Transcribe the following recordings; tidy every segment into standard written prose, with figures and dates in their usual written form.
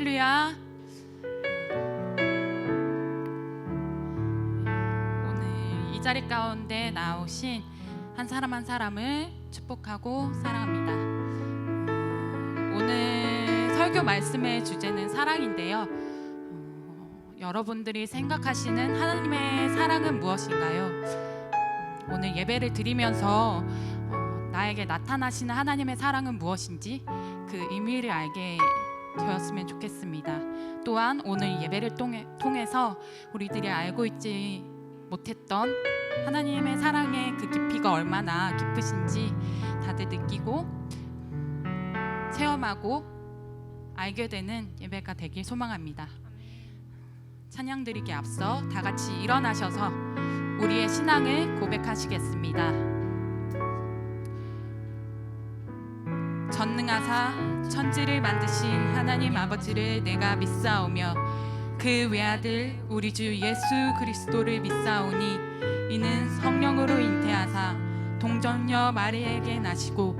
할렐루야. 오늘 이 자리 가운데 나오신 한 사람 한 사람을 축복하고 사랑합니다. 오늘 설교 말씀의 주제는 사랑인데요. 여러분들이 생각하시는 하나님의 사랑은 무엇인가요? 오늘 예배를 드리면서 나에게 나타나시는 하나님의 사랑은 무엇인지 그 의미를 알게 되었으면 좋겠습니다. 또한 오늘 예배를 통해서 우리들이 알고 있지 못했던 하나님의 사랑의 그 깊이가 얼마나 깊으신지 다들 느끼고 체험하고 알게 되는 예배가 되길 소망합니다. 찬양 드리기 앞서 다 같이 일어나셔서 우리의 신앙을 고백하시겠습니다. 전능하사 천지를 만드신 하나님 아버지를 내가 믿사오며 그 외아들 우리 주 예수 그리스도를 믿사오니 이는 성령으로 잉태하사 동정녀 마리에게 나시고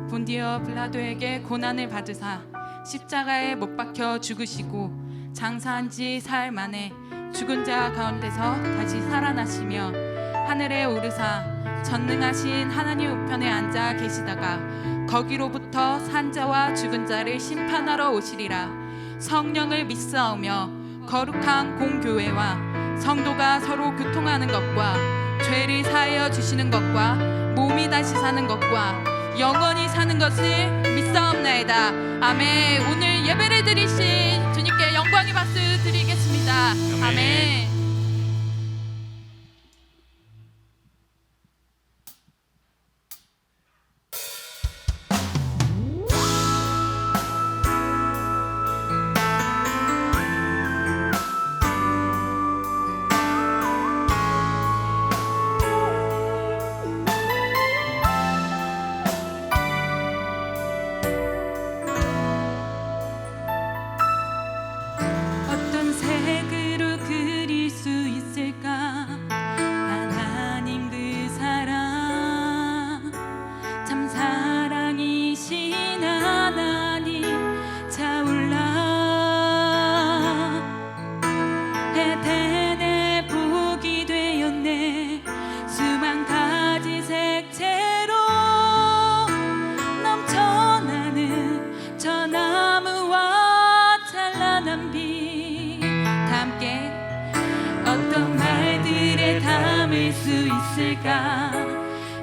본디어 빌라도에게 고난을 받으사 십자가에 못 박혀 죽으시고 장사한 지 사흘 만에 죽은 자 가운데서 다시 살아나시며 하늘에 오르사 전능하신 하나님 우편에 앉아 계시다가 거기로부터 산자와 죽은 자를 심판하러 오시리라. 성령을 믿사오며 거룩한 공교회와 성도가 서로 교통하는 것과 죄를 사하여 주시는 것과 몸이 다시 사는 것과 영원히 사는 것을 믿사옵나이다. 아멘. 오늘 예배를 드리신 주님께 영광의 박수 드리겠습니다. 아멘.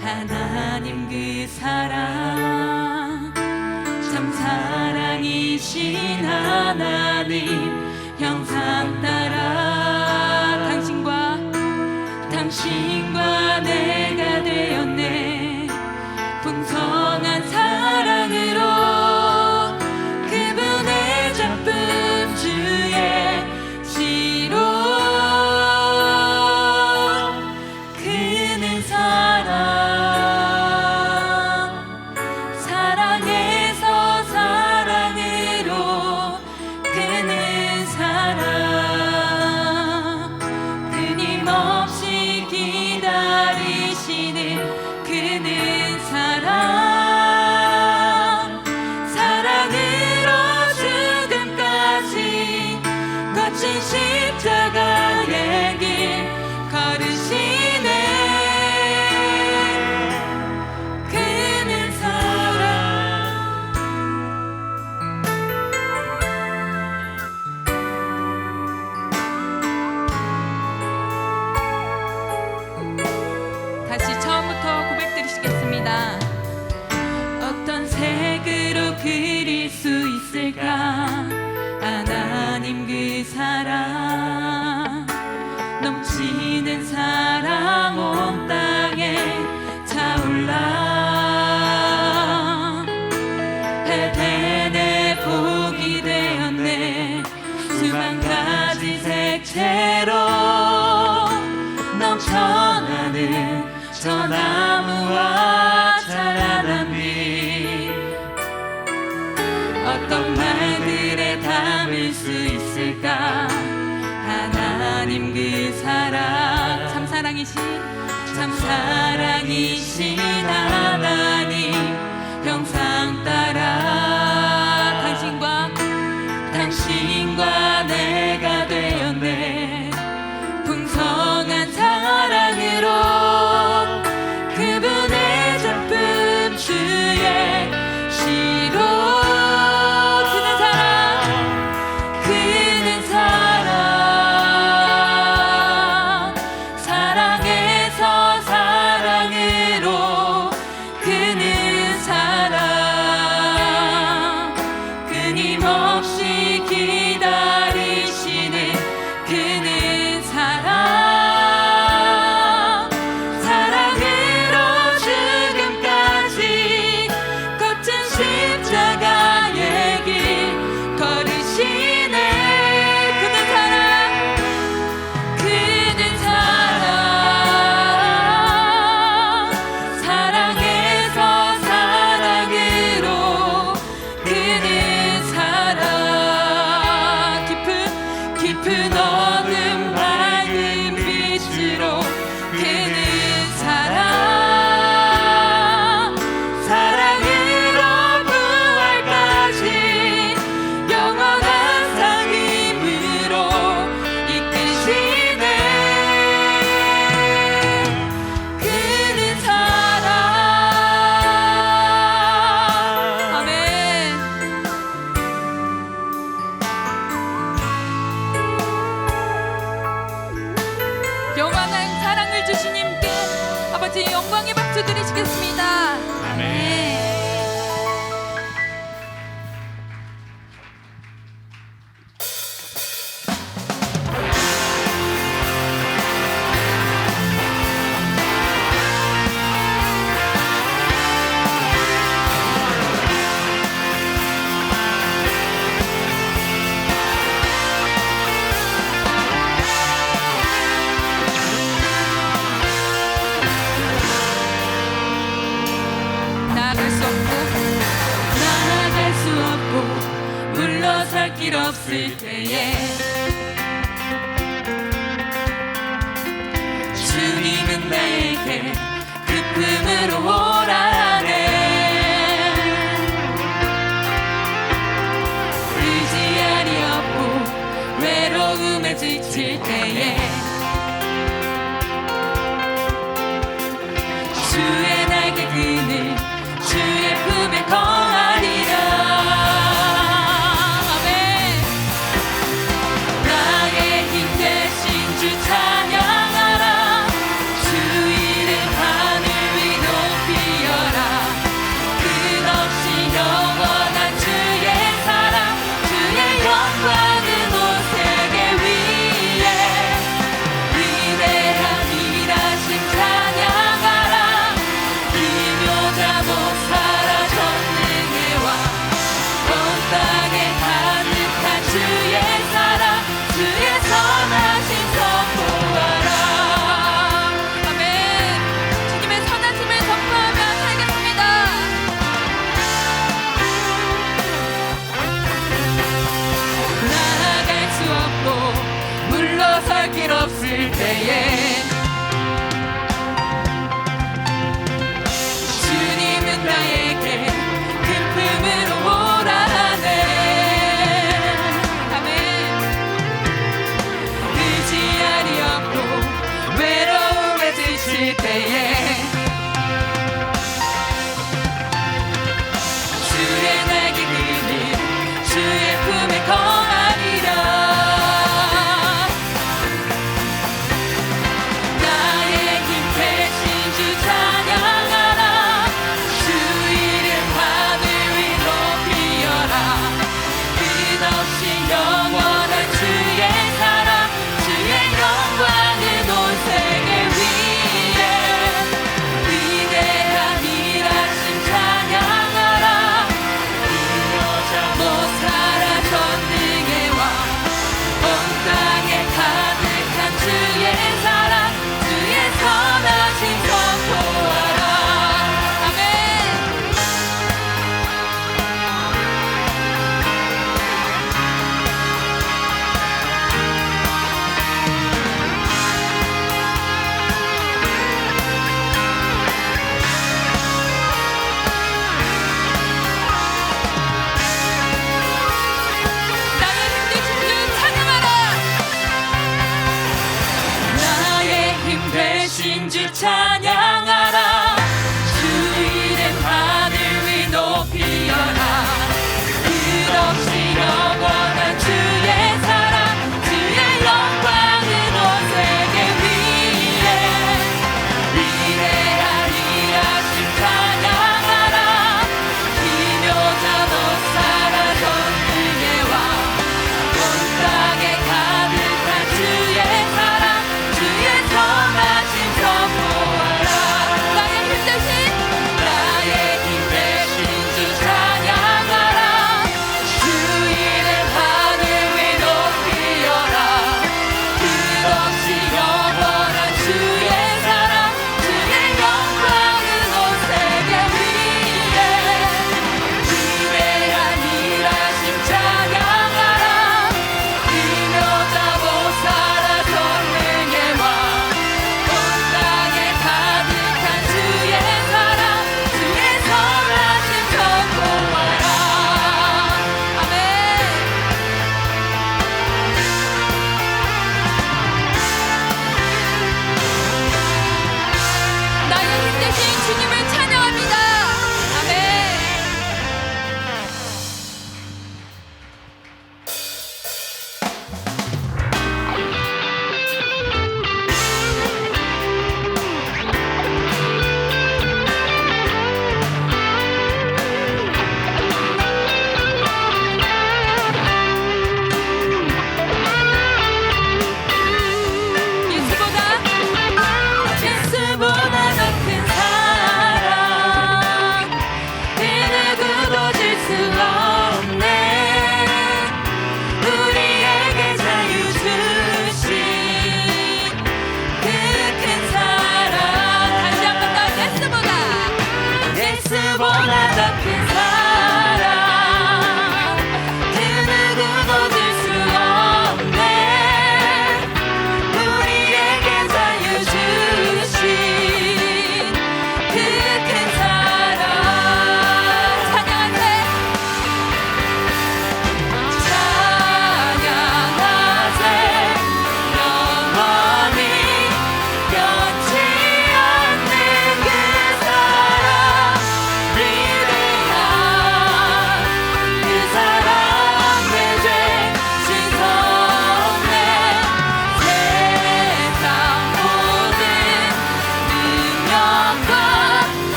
하나님 그 사랑 참 사랑이신 하나님 형상 따라 당신과 내가 되었네. 풍성한 사랑으로 그분의 작품 주의 시로 사랑에서 사랑으로 그는 사랑 끊임없이 기다리시는 그는 사랑 사랑으로 죽음까지 거친 십자가의 길 걸으시네. 어떤 색으로 그릴 수 있을까? 하나님 그 사랑 넘치는 사랑 온 땅에 차올라 에덴의 복이 되었네. 수만 가지 색채로 넘쳐나는 저 나무와 자라난 빛 어떤 말들에 담을 수 있을까? 하나님 그 사랑 참 사랑이신 하나님 형상 따라 당신 주시겠습니다. 아멘. 나갈 수 없고 나아갈 수 없고 물러설 길 없을 때에 주님은 나에게 그 품으로 오라네. 의지하리 없고 외로움에 지칠 때에 주의 날개 그늘 주의 품에 거하리라. 아멘. 나의 힘 되신 주 찬양하라. 주 이름 하늘 위 높이여라. 끝없이 영원한 주의 사랑 주의 영광은 온 세계 위에 위대한 일하심 찬양하라. 기묘자 못 살아 전능해와 온 땅에 가득한 주의 사랑 주의 선하심 선포하라. 아멘. 주님의 선하심을 선포하며 살겠습니다. 나아갈 수 없고 물러설 길 없을 때에 주님은 나에게 큰 품으로 오라네. 아멘. 의지하리 없고 외로움에 지칠 때에 주의 날개 그늘 주의 품에 거하리라.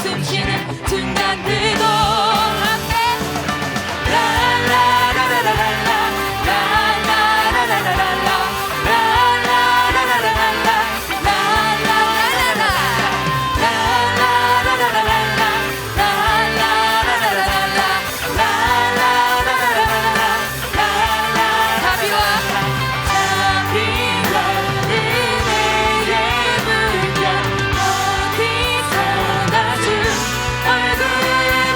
숨쉬는 순간들도 함께 라라라라라라라 라라라라라라라 라라라라라라라 얼굴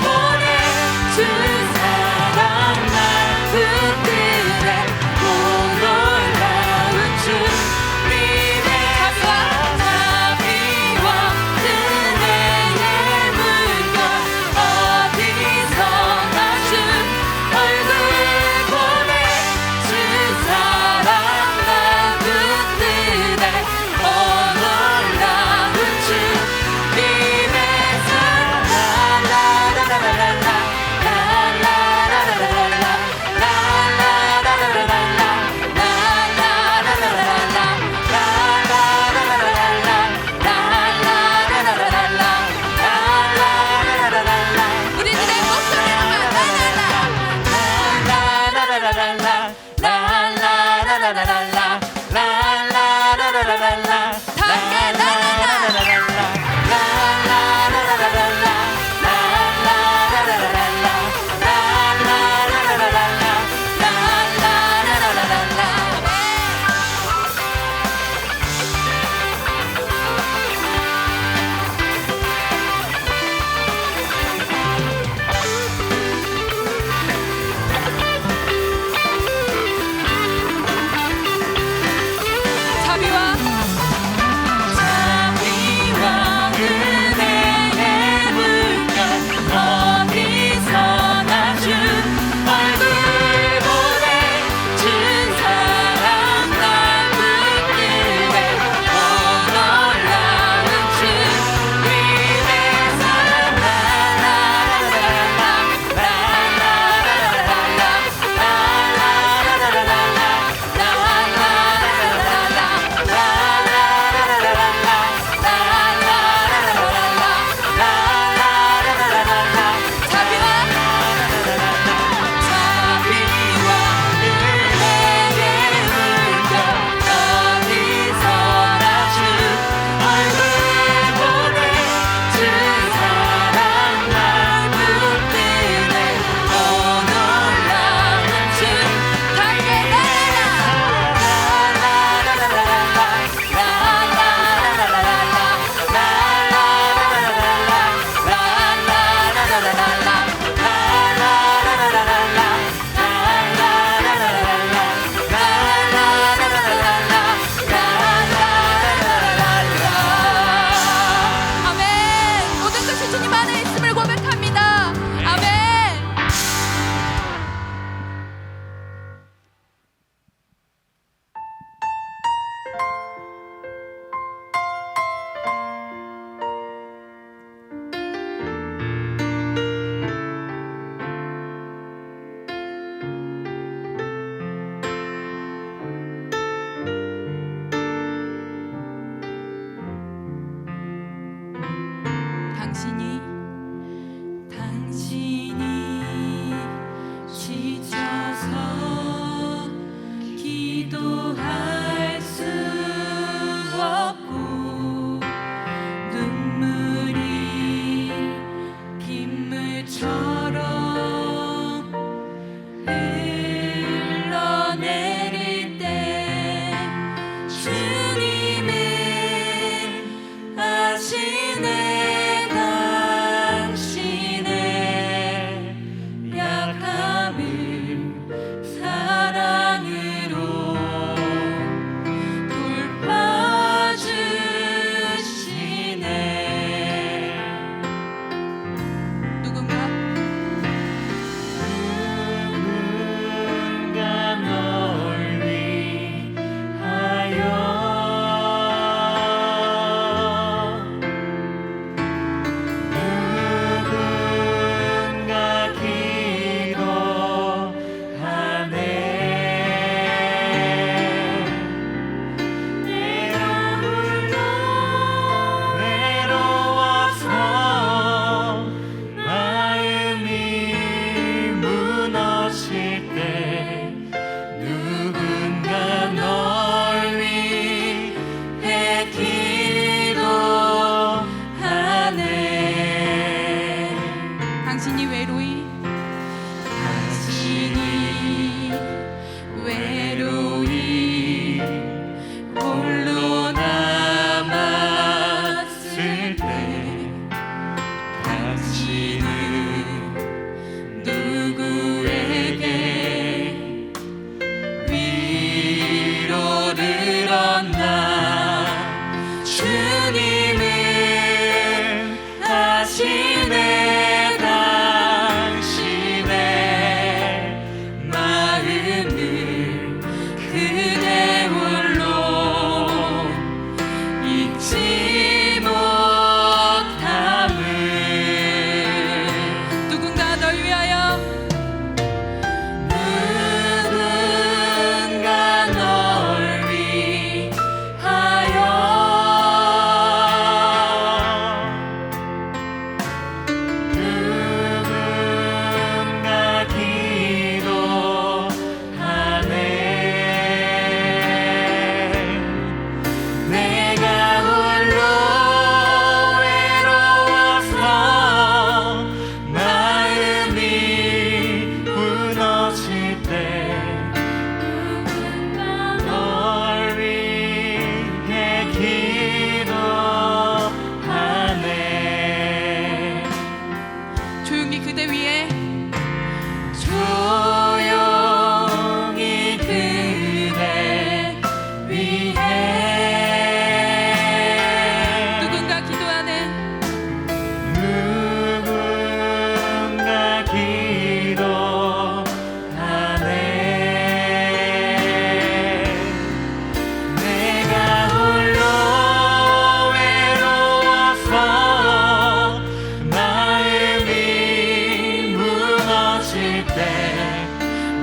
때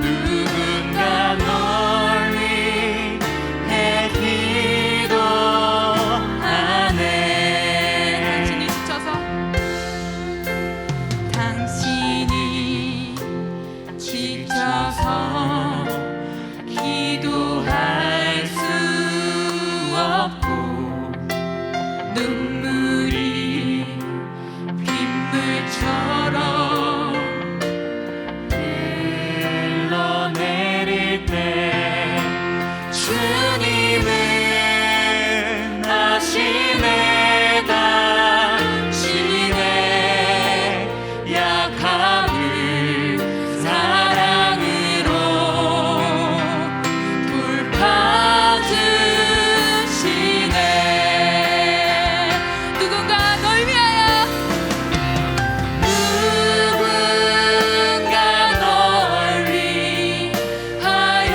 누군가 널 위해 기도하네. 당신이 지쳐서 기도할 수 없고 눈물이 빗물처럼 흘러내릴 때 주님은 아시네. 당신의 약함을 사랑으로 돌파주시네. 누군가 널 위하여 누군가 널 위하여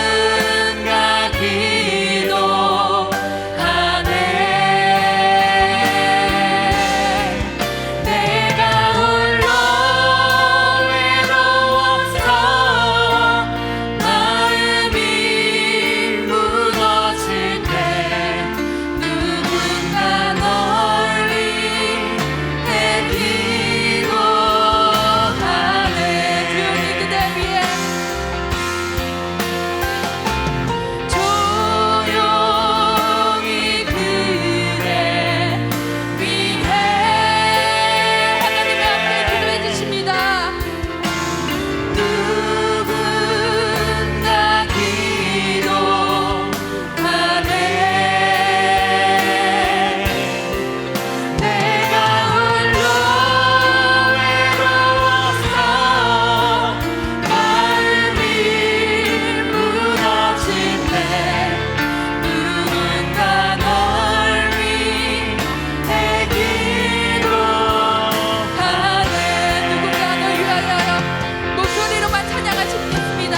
누군가 기도하네. 내가 홀로 외로워서 마음이 무너질 때 누군가 널 위해 기도하네. 조용히 그대 위에 조용히 그대 위해 하나님의 앞에 기도해 주십니다. 누군가 기도하네. 내가 홀로 외로워서 마음이 무너질 때 누군가 널 위해 기도하네. 누군가 널 위하여 목소리로만 찬양할 수 있겠습니다.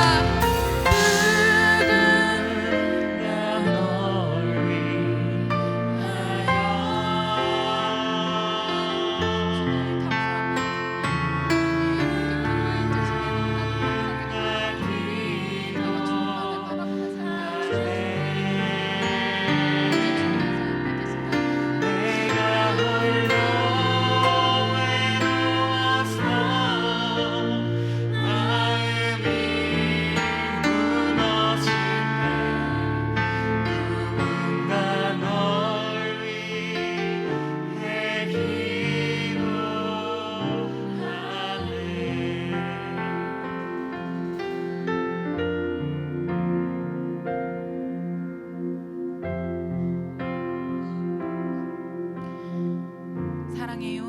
사랑해요.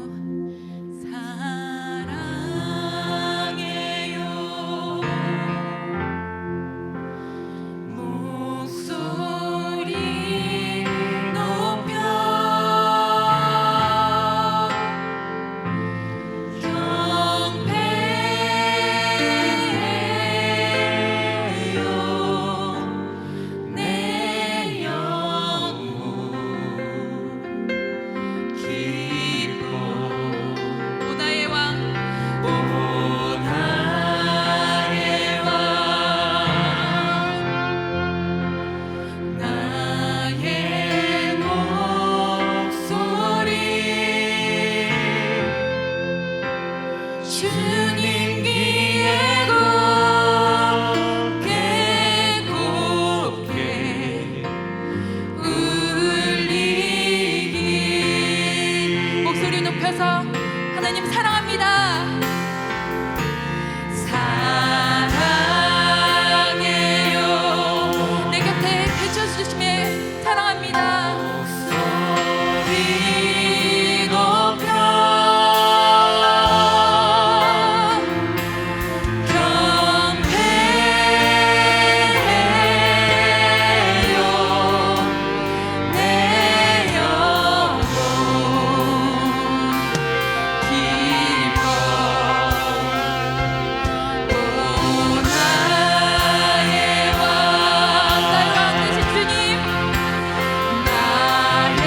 사랑해요. 목소리 높여 경배해요. 내 영혼 기뻐. 오나의 왕 오나의 왕 나의 목소리 주님 귀에 곱게 울리기. 목소리 높여서 하나님 사랑합니다. 사랑해요. 내 곁에 비춰주심에 사랑합니다. 목소리 높여 경배해요. 내 영혼 기뻐. 오나의 왕 나의 왕 되신 주님 나의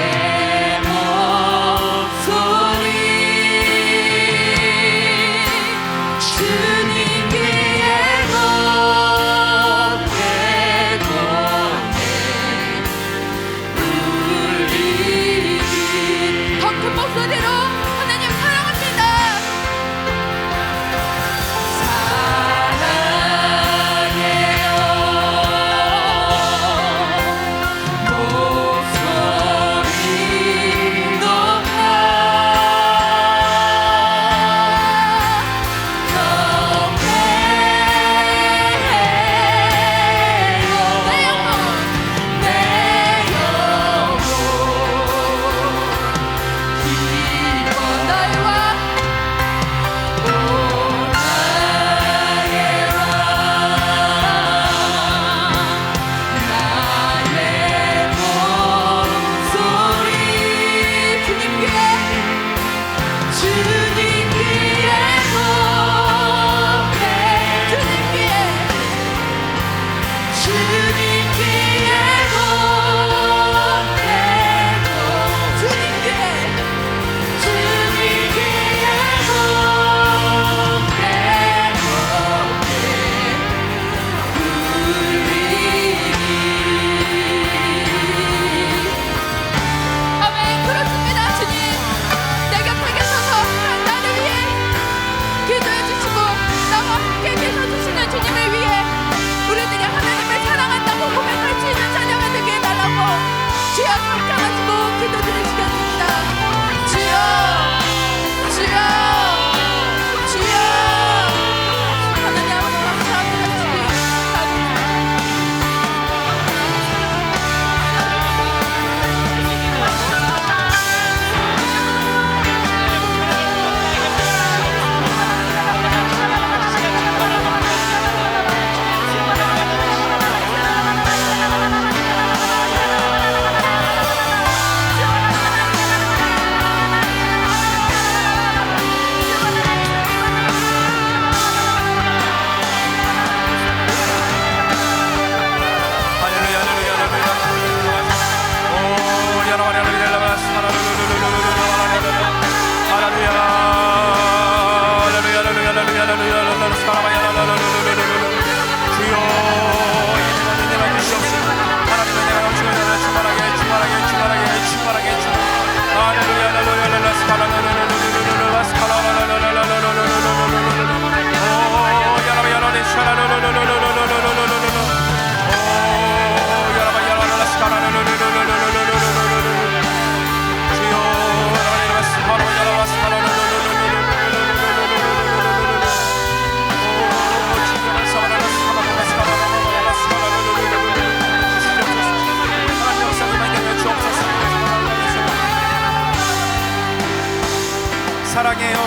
사랑해요.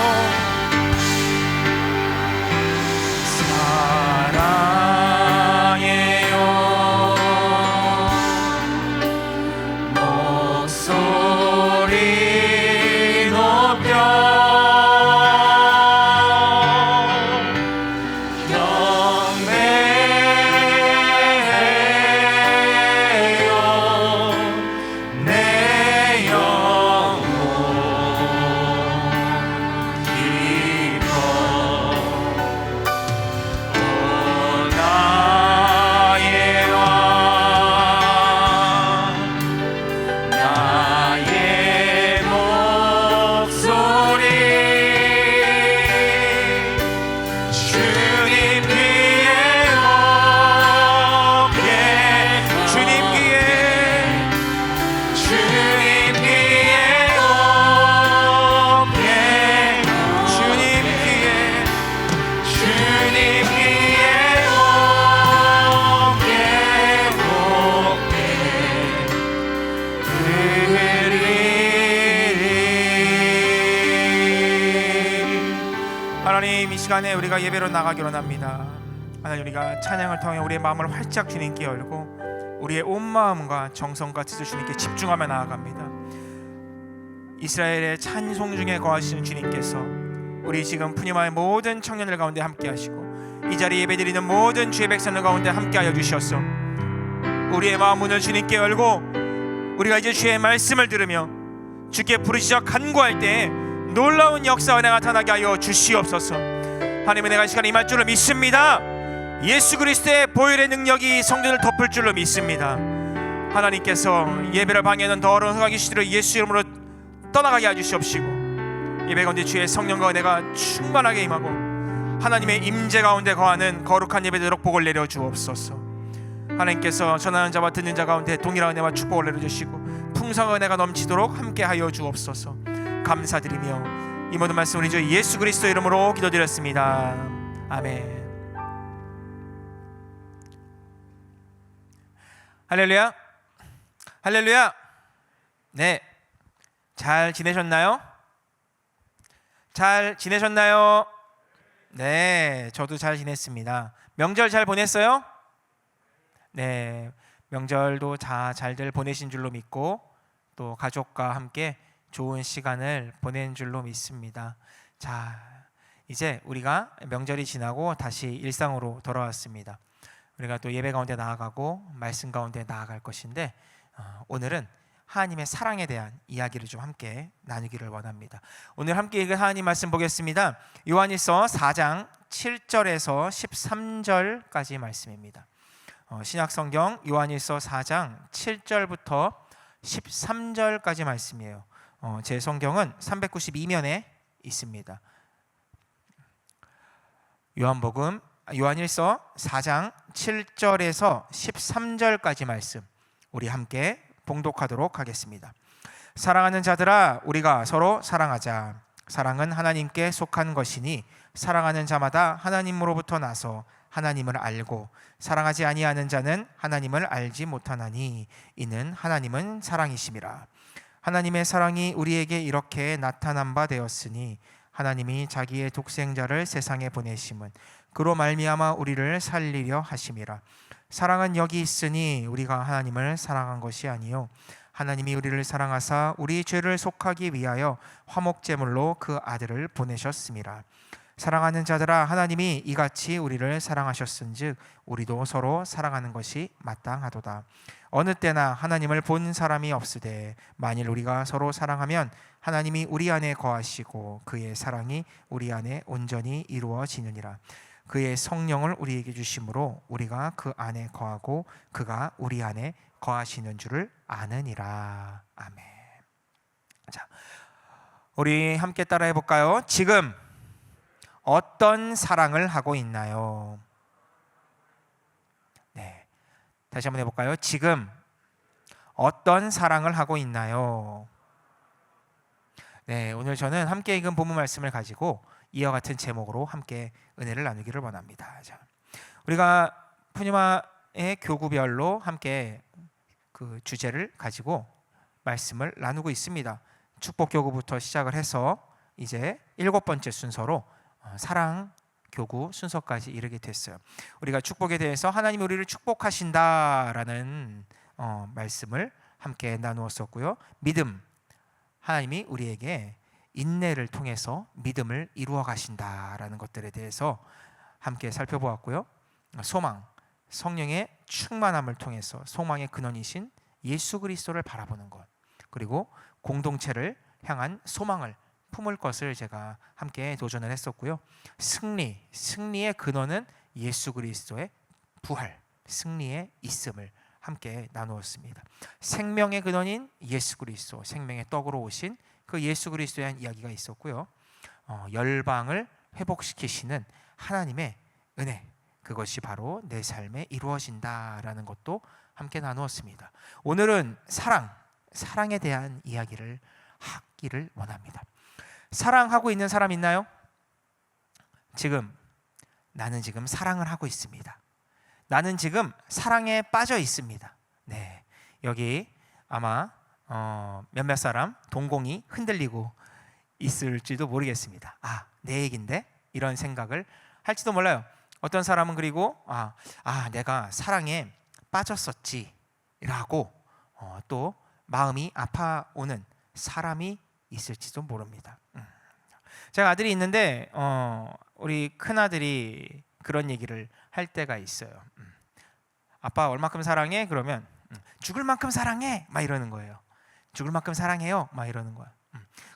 목소리 높여 경배해요. 내 영혼 기뻐. 오 나의 왕, 나의 목소리 주님 귀에 높게, 주님 귀에, 주님 귀에 높게, 주님 귀에, 주님 귀에 높게 높게 드리리. 하나님, 이 시간에 우리가 예배로 나가기로 합니다. 하나님, 우리가 찬양을 통해 우리의 마음을 활짝 주님께 열고 우리의 온 마음과 정성과 뜻을 주님께 집중하며 나아갑니다. 이스라엘의 찬송 중에 거하시는 주님께서 우리 지금 푸니마의 모든 청년들 가운데 함께 하시고 이 자리에 예배드리는 모든 주의 백성들 가운데 함께 하여 주셔서 우리의 마음 문을 주님께 열고 우리가 이제 주의 말씀을 들으며 주께 부르시어 간구할 때에 놀라운 역사 은혜가 나타나게 하여 주시옵소서. 하나님의 내가 이 시간에 임할 줄로 믿습니다. 예수 그리스도의 보혈의 능력이 성전을 덮을 줄로 믿습니다. 하나님께서 예배를 방해하는 더러운 흑암 귀신들을 예수 이름으로 떠나가게 해주시옵시고 예배 가운데 주의 성령과 은혜가 충만하게 임하고 하나님의 임재 가운데 거하는 거룩한 예배되도록 복을 내려 주옵소서. 하나님께서 전하는 자와 듣는 자 가운데 동일한 은혜와 축복을 내려주시고 풍성한 은혜가 넘치도록 함께하여 주옵소서. 감사드리며 이 모든 말씀 우리 주 예수 그리스도 이름으로 기도드렸습니다. 아멘. 할렐루야, 할렐루야. 네, 잘 지내셨나요? 잘 지내셨나요? 네, 저도 잘 지냈습니다. 명절 잘 보냈어요? 네, 명절도 다 잘들 보내신 줄로 믿고 또 가족과 함께 좋은 시간을 보낸 줄로 믿습니다. 자, 이제 우리가 명절이 지나고 다시 일상으로 돌아왔습니다. 우리가 또 예배 가운데 나아가고 말씀 가운데 나아갈 것인데 오늘은 하나님의 사랑에 대한 이야기를 좀 함께 나누기를 원합니다. 오늘 함께 읽은 하나님 말씀 보겠습니다. 요한일서 4장 7절에서 13절까지 말씀입니다. 신약성경 요한일서 4장 7절부터 13절까지 말씀이에요. 제 성경은 392면에 있습니다. 요한일서 4장 7절에서 13절까지 말씀 우리 함께 봉독하도록 하겠습니다. 사랑하는 자들아, 우리가 서로 사랑하자. 사랑은 하나님께 속한 것이니 사랑하는 자마다 하나님으로부터 나서 하나님을 알고 사랑하지 아니하는 자는 하나님을 알지 못하나니 이는 하나님은 사랑이심이라. 하나님의 사랑이 우리에게 이렇게 나타난 바 되었으니 하나님이 자기의 독생자를 세상에 보내심은 그로 말미암아 우리를 살리려 하심이라. 사랑은 여기 있으니 우리가 하나님을 사랑한 것이 아니요 하나님이 우리를 사랑하사 우리 죄를 속하기 위하여 화목제물로 그 아들을 보내셨음이라. 사랑하는 자들아, 하나님이 이같이 우리를 사랑하셨은즉 우리도 서로 사랑하는 것이 마땅하도다. 어느 때나 하나님을 본 사람이 없으되 만일 우리가 서로 사랑하면 하나님이 우리 안에 거하시고 그의 사랑이 우리 안에 온전히 이루어지느니라. 그의 성령을 우리에게 주심으로 우리가 그 안에 거하고 그가 우리 안에 거하시는 줄을 아느니라. 아멘. 자, 우리 함께 따라해 볼까요? 지금 어떤 사랑을 하고 있나요? 네, 다시 한번 해볼까요? 지금 어떤 사랑을 하고 있나요? 네, 오늘 저는 함께 읽은 본문 말씀을 가지고 이와 같은 제목으로 함께 은혜를 나누기를 원합니다. 자, 우리가 푸니마의 교구별로 함께 그 주제를 가지고 말씀을 나누고 있습니다. 축복교구부터 시작을 해서 이제 7번째 순서로 사랑 교구 순서까지 이르게 됐어요. 우리가 축복에 대해서 하나님이 우리를 축복하신다라는 말씀을 함께 나누었었고요. 믿음, 하나님이 우리에게 인내를 통해서 믿음을 이루어 가신다라는 것들에 대해서 함께 살펴보았고요. 소망, 성령의 충만함을 통해서 소망의 근원이신 예수 그리스도를 바라보는 것, 그리고 공동체를 향한 소망을 품을 것을 제가 함께 도전을 했었고요. 승리의 근원은 예수 그리스도의 부활, 승리의 있음을 함께 나누었습니다. 생명의 근원인 예수 그리스도, 생명의 떡으로 오신 그 예수 그리스도에 대한 이야기가 있었고요. 열방을 회복시키시는 하나님의 은혜, 그것이 바로 내 삶에 이루어진다라는 것도 함께 나누었습니다. 오늘은 사랑에 대한 이야기를 하기를 원합니다. 사랑하고 있는 사람 있나요? 나는 지금 사랑을 하고 있습니다. 나는 지금 사랑에 빠져 있습니다. 네, 여기 아마 몇몇 사람 동공이 흔들리고 있을지도 모르겠습니다. 내 얘긴데? 이런 생각을 할지도 몰라요. 어떤 사람은 그리고 내가 사랑에 빠졌었지 라고 또 마음이 아파오는 사람이 있을지도 모릅니다. 제가 아들이 있는데 우리 큰아들이 그런 얘기를 할 때가 있어요. 아빠 얼마큼 사랑해? 그러면 죽을 만큼 사랑해 막 이러는 거예요. 죽을 만큼 사랑해요 막 이러는 거야.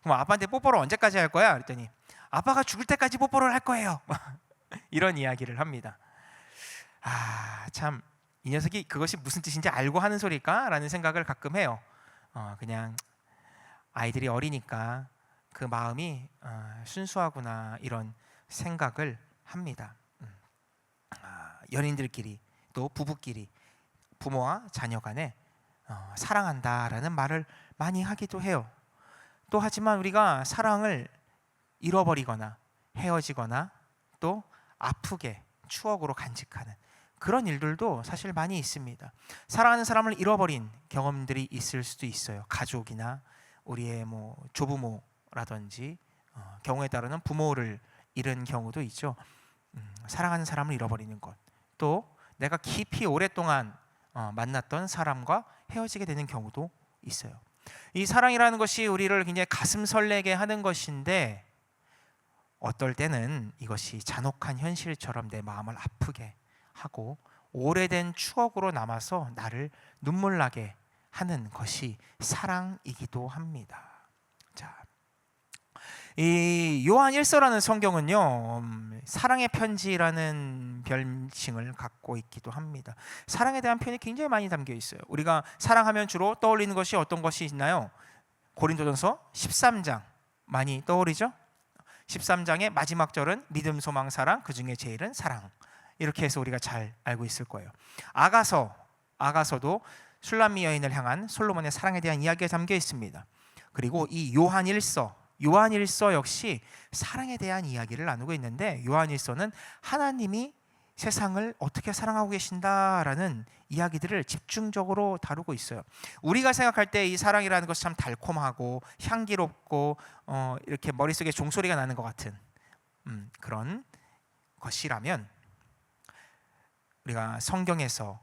그럼 아빠한테 뽀뽀를 언제까지 할 거야? 그랬더니 아빠가 죽을 때까지 뽀뽀를 할 거예요. 이런 이야기를 합니다. 참 이 녀석이 그것이 무슨 뜻인지 알고 하는 소리일까? 라는 생각을 가끔 해요. 그냥 아이들이 어리니까 그 마음이 순수하구나 이런 생각을 합니다. 연인들끼리 또 부부끼리 부모와 자녀 간에 사랑한다라는 말을 많이 하기도 해요. 또 하지만 우리가 사랑을 잃어버리거나 헤어지거나 또 아프게 추억으로 간직하는 그런 일들도 사실 많이 있습니다. 사랑하는 사람을 잃어버린 경험들이 있을 수도 있어요. 가족이나 우리의 조부모라든지 경우에 따르는 부모를 잃은 경우도 있죠. 사랑하는 사람을 잃어버리는 것, 또 내가 깊이 오랫동안 만났던 사람과 헤어지게 되는 경우도 있어요. 이 사랑이라는 것이 우리를 굉장히 가슴 설레게 하는 것인데 어떨 때는 이것이 잔혹한 현실처럼 내 마음을 아프게 하고 오래된 추억으로 남아서 나를 눈물 나게 하는 것이 사랑이기도 합니다. 자, 이 요한 1서라는 성경은요, 사랑의 편지라는 별칭을 갖고 있기도 합니다. 사랑에 대한 표현이 굉장히 많이 담겨 있어요. 우리가 사랑하면 주로 떠올리는 것이 어떤 것이 있나요? 고린도전서 13장 많이 떠오르죠? 13장의 마지막 절은 믿음, 소망, 사랑, 그 중에 제일은 사랑. 이렇게 해서 우리가 잘 알고 있을 거예요. 아가서도 술람미 여인을 향한 솔로몬의 사랑에 대한 이야기가 담겨 있습니다. 그리고 이 요한 1서 역시 사랑에 대한 이야기를 나누고 있는데, 요한 1서는 하나님이 세상을 어떻게 사랑하고 계신다라는 이야기들을 집중적으로 다루고 있어요. 우리가 생각할 때 이 사랑이라는 것이 참 달콤하고 향기롭고 이렇게 머릿속에 종소리가 나는 것 같은 그런 것이라면, 우리가 성경에서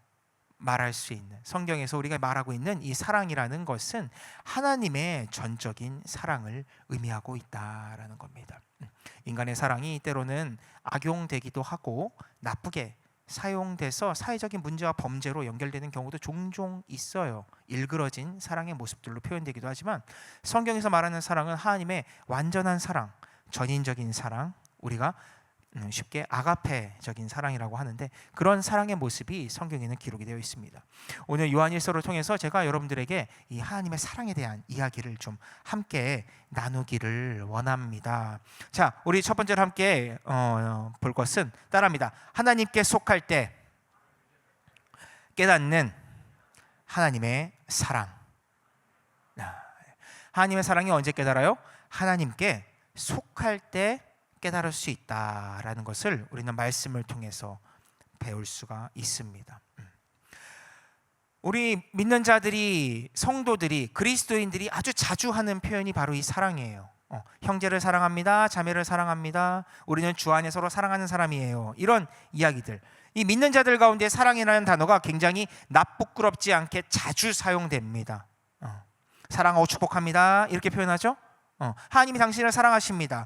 말할 수 있는, 성경에서 우리가 말하고 있는 이 사랑이라는 것은 하나님의 전적인 사랑을 의미하고 있다라는 겁니다. 인간의 사랑이 때로는 악용되기도 하고 나쁘게 사용돼서 사회적인 문제와 범죄로 연결되는 경우도 종종 있어요. 일그러진 사랑의 모습들로 표현되기도 하지만, 성경에서 말하는 사랑은 하나님의 완전한 사랑, 전인적인 사랑, 우리가 쉽게 아가페적인 사랑이라고 하는데, 그런 사랑의 모습이 성경에는 기록이 되어 있습니다. 오늘 요한 1서를 통해서 제가 여러분들에게 이 하나님의 사랑에 대한 이야기를 좀 함께 나누기를 원합니다. 자, 우리 첫 번째로 함께 볼 것은 따라합니다. 하나님께 속할 때 깨닫는 하나님의 사랑. 하나님의 사랑이 언제 깨달아요? 하나님께 속할 때 깨달을 수 있다라는 것을 우리는 말씀을 통해서 배울 수가 있습니다. 우리 믿는 자들이, 성도들이, 그리스도인들이 아주 자주 하는 표현이 바로 이 사랑이에요. 형제를 사랑합니다. 자매를 사랑합니다. 우리는 주 안에 서로 사랑하는 사람이에요. 이런 이야기들. 이 믿는 자들 가운데 사랑이라는 단어가 굉장히 나쁘끄럽지 않게 자주 사용됩니다. 사랑하고 축복합니다. 이렇게 표현하죠. 하나님이 당신을 사랑하십니다.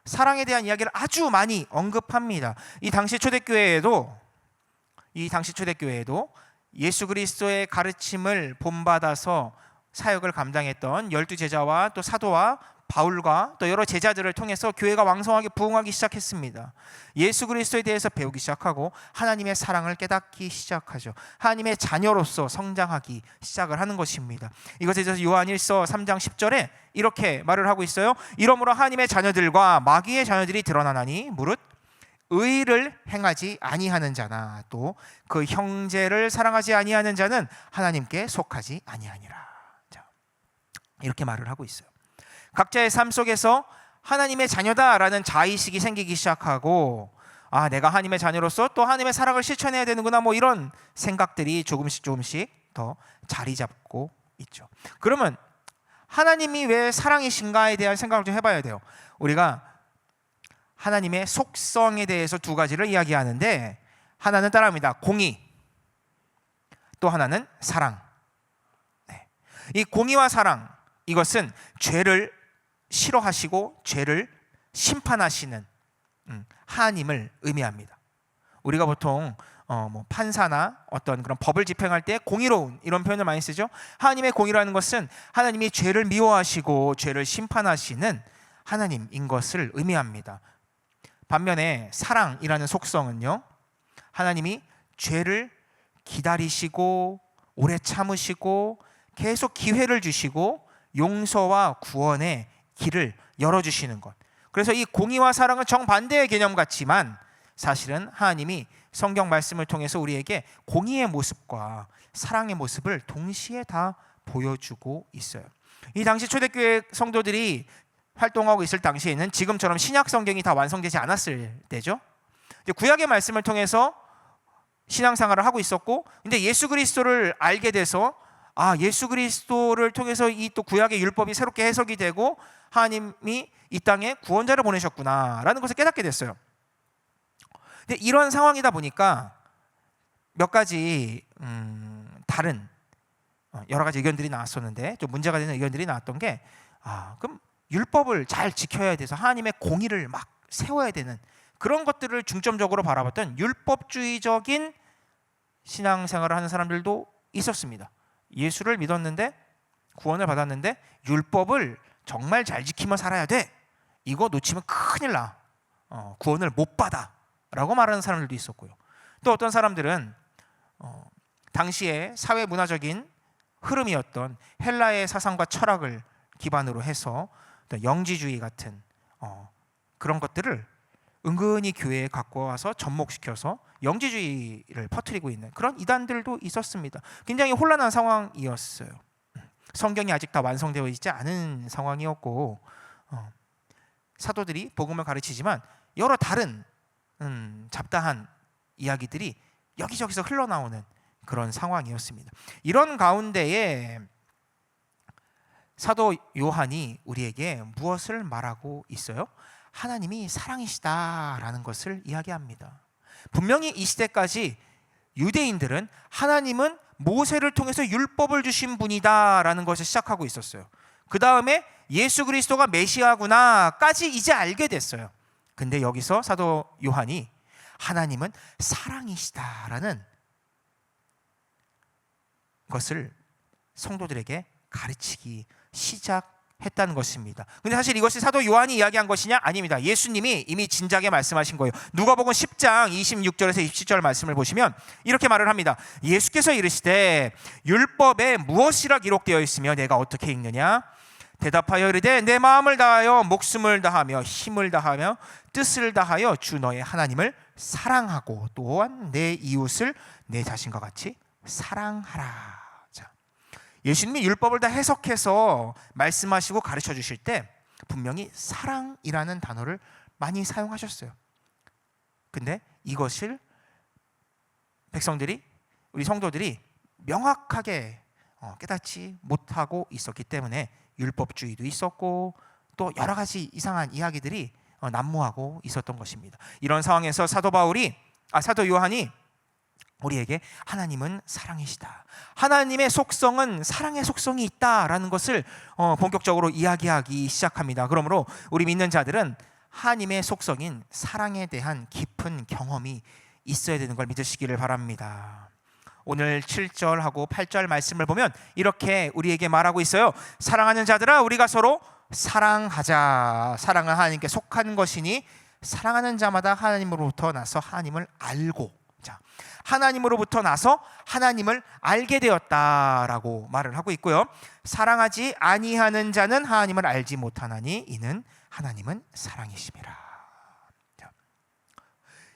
사랑에 대한 이야기를 아주 많이 언급합니다. 이 당시 초대교회에도 예수 그리스도의 가르침을 본받아서 사역을 감당했던 12제자와 또 사도와 바울과 또 여러 제자들을 통해서 교회가 왕성하게 부흥하기 시작했습니다. 예수 그리스도에 대해서 배우기 시작하고 하나님의 사랑을 깨닫기 시작하죠. 하나님의 자녀로서 성장하기 시작을 하는 것입니다. 이것에 대해서 요한 1서 3장 10절에 이렇게 말을 하고 있어요. 이러므로 하나님의 자녀들과 마귀의 자녀들이 드러나나니 무릇 의를 행하지 아니하는 자나 또 그 형제를 사랑하지 아니하는 자는 하나님께 속하지 아니하니라. 자, 이렇게 말을 하고 있어요. 각자의 삶 속에서 하나님의 자녀다라는 자의식이 생기기 시작하고 내가 하나님의 자녀로서 또 하나님의 사랑을 실천해야 되는구나 이런 생각들이 조금씩 더 자리 잡고 있죠. 그러면 하나님이 왜 사랑이신가에 대한 생각을 좀 해봐야 돼요. 우리가 하나님의 속성에 대해서 두 가지를 이야기하는데 하나는 따라합니다. 공의, 또 하나는 사랑. 이 공의와 사랑, 이것은 죄를 싫어하시고 죄를 심판하시는 하나님을 의미합니다. 우리가 보통 판사나 어떤 그런 법을 집행할 때 공의로운 이런 표현을 많이 쓰죠. 하나님의 공의라는 것은 하나님이 죄를 미워하시고 죄를 심판하시는 하나님인 것을 의미합니다. 반면에 사랑이라는 속성은요, 하나님이 죄를 기다리시고 오래 참으시고 계속 기회를 주시고 용서와 구원의 길을 열어주시는 것. 그래서 이 공의와 사랑은 정반대의 개념 같지만 사실은 하나님이 성경 말씀을 통해서 우리에게 공의의 모습과 사랑의 모습을 동시에 다 보여주고 있어요. 이 당시 초대교회 성도들이 활동하고 있을 당시에는 지금처럼 신약 성경이 다 완성되지 않았을 때죠. 구약의 말씀을 통해서 신앙생활을 하고 있었고, 근데 예수 그리스도를 알게 돼서 예수 그리스도를 통해서 이 또 구약의 율법이 새롭게 해석이 되고 하나님이 이 땅에 구원자를 보내셨구나라는 것을 깨닫게 됐어요. 근데 이런 상황이다 보니까 몇 가지 다른 여러 가지 의견들이 나왔었는데 좀 문제가 되는 의견들이 나왔던 게 그럼 율법을 잘 지켜야 돼서 하나님의 공의를 막 세워야 되는 그런 것들을 중점적으로 바라봤던 율법주의적인 신앙생활을 하는 사람들도 있었습니다. 예수를 믿었는데 구원을 받았는데 율법을 정말 잘 지키며 살아야 돼. 이거 놓치면 큰일 나. 구원을 못 받아. 라고 말하는 사람들도 있었고요. 또 어떤 사람들은 당시의 사회 문화적인 흐름이었던 헬라의 사상과 철학을 기반으로 해서 영지주의 같은 그런 것들을 은근히 교회에 갖고 와서 접목시켜서 영지주의를 퍼뜨리고 있는 그런 이단들도 있었습니다. 굉장히 혼란한 상황이었어요. 성경이 아직 다 완성되어 있지 않은 상황이었고 사도들이 복음을 가르치지만 여러 다른 잡다한 이야기들이 여기저기서 흘러나오는 그런 상황이었습니다. 이런 가운데에 사도 요한이 우리에게 무엇을 말하고 있어요? 하나님이 사랑이시다라는 것을 이야기합니다. 분명히 이 시대까지 유대인들은 하나님은 모세를 통해서 율법을 주신 분이다라는 것을 시작하고 있었어요. 그 다음에 예수 그리스도가 메시아구나까지 이제 알게 됐어요. 근데 여기서 사도 요한이 하나님은 사랑이시다라는 것을 성도들에게 가르치기 시작했다는 것입니다. 근데 사실 이것이 사도 요한이 이야기한 것이냐? 아닙니다. 예수님이 이미 진작에 말씀하신 거예요. 누가복음 10장 26절에서 27절 말씀을 보시면 이렇게 말을 합니다. 예수께서 이르시되 율법에 무엇이라 기록되어 있으며 내가 어떻게 읽느냐? 대답하여 이르되 내 마음을 다하여 목숨을 다하며 힘을 다하며 뜻을 다하여 주 너의 하나님을 사랑하고 또한 내 이웃을 내 자신과 같이 사랑하라. 자, 예수님이 율법을 다 해석해서 말씀하시고 가르쳐 주실 때 분명히 사랑이라는 단어를 많이 사용하셨어요. 근데 이것을 백성들이, 우리 성도들이 명확하게 깨닫지 못하고 있었기 때문에 율법주의도 있었고 또 여러 가지 이상한 이야기들이 난무하고 있었던 것입니다. 이런 상황에서 사도 요한이 우리에게 하나님은 사랑이시다, 하나님의 속성은 사랑의 속성이 있다라는 것을 본격적으로 이야기하기 시작합니다. 그러므로 우리 믿는 자들은 하나님의 속성인 사랑에 대한 깊은 경험이 있어야 되는 걸 믿으시기를 바랍니다. 오늘 7절하고 8절 말씀을 보면 이렇게 우리에게 말하고 있어요. 사랑하는 자들아, 우리가 서로 사랑하자. 사랑은 하나님께 속한 것이니 사랑하는 자마다 하나님으로부터 나서 하나님을 알고, 자, 하나님으로부터 나서 하나님을 알게 되었다라고 말을 하고 있고요. 사랑하지 아니하는 자는 하나님을 알지 못하나니 이는 하나님은 사랑이심이라. 자,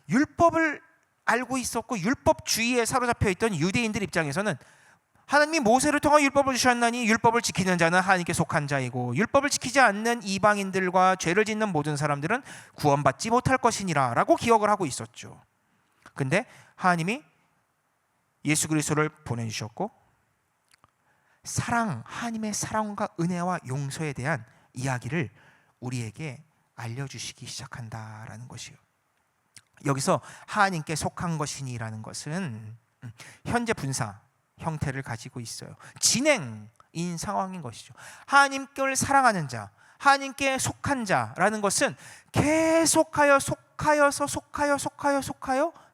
율법을 알고 있었고 율법주의에 사로잡혀 있던 유대인들 입장에서는 하나님이 모세를 통해 율법을 주셨나니 율법을 지키는 자는 하나님께 속한 자이고 율법을 지키지 않는 이방인들과 죄를 짓는 모든 사람들은 구원받지 못할 것이니라 라고 기억을 하고 있었죠. 근데 하나님이 예수 그리스도를 보내주셨고 하나님의 사랑과 은혜와 용서에 대한 이야기를 우리에게 알려주시기 시작한다라는 것이요. 여기서 하나님께 속한 것이니라는 것은 현재 분사 형태를 가지고 있어요. 진행인 상황인 것이죠. 하나님께 사랑하는 자, 하나님께 속한 자라는 것은 계속하여 속하여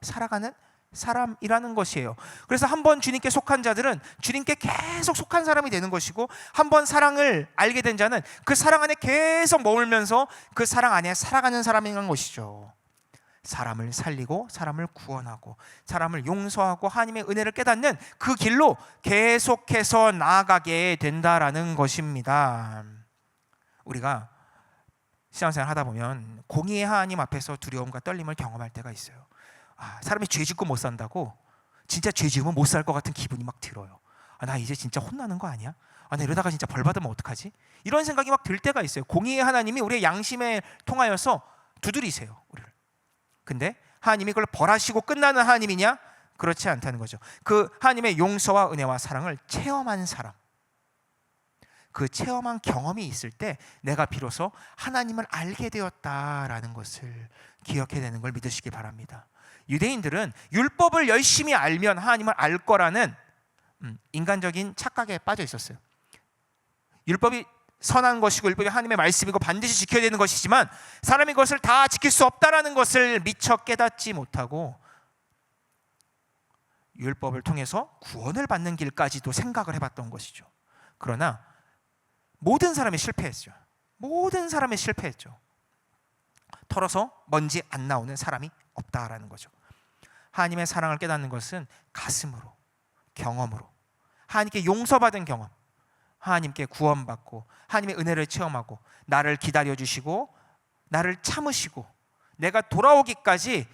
살아가는 사람이라는 것이에요. 그래서 한번 주님께 속한 자들은 주님께 계속 속한 사람이 되는 것이고, 한번 사랑을 알게 된 자는 그 사랑 안에 계속 머물면서 그 사랑 안에 살아가는 사람인 것이죠. 사람을 살리고 사람을 구원하고 사람을 용서하고 하나님의 은혜를 깨닫는 그 길로 계속해서 나아가게 된다라는 것입니다. 우리가 신앙생활 하다 보면 공의의 하나님 앞에서 두려움과 떨림을 경험할 때가 있어요. 사람이 죄 짓고 못 산다고 진짜 죄 지으면 못 살 것 같은 기분이 막 들어요. 나 이제 진짜 혼나는 거 아니야? 나 이러다가 진짜 벌 받으면 어떡하지? 이런 생각이 막 들 때가 있어요. 공의의 하나님이 우리의 양심에 통하여서 두드리세요, 우리를. 근데 하나님이 그걸 벌하시고 끝나는 하나님이냐? 그렇지 않다는 거죠. 그 하나님의 용서와 은혜와 사랑을 체험한 사람, 그 체험한 경험이 있을 때 내가 비로소 하나님을 알게 되었다라는 것을 기억해야 되는 걸 믿으시기 바랍니다. 유대인들은 율법을 열심히 알면 하나님을 알 거라는 인간적인 착각에 빠져 있었어요. 율법이 선한 것이고 율법이 하나님의 말씀이고 반드시 지켜야 되는 것이지만 사람이 그것을 다 지킬 수 없다라는 것을 미처 깨닫지 못하고 율법을 통해서 구원을 받는 길까지도 생각을 해봤던 것이죠. 그러나 모든 사람이 실패했죠. 모든 사람이 실패했죠. 털어서 먼지 안 나오는 사람이 없다라는 거죠. 하나님의 사랑을 깨닫는 것은 가슴으로, 경험으로, 하나님께 용서받은 경험, 하나님께 구원받고 하나님의 은혜를 체험하고 나를 기다려주시고 나를 참으시고 내가 돌아오기까지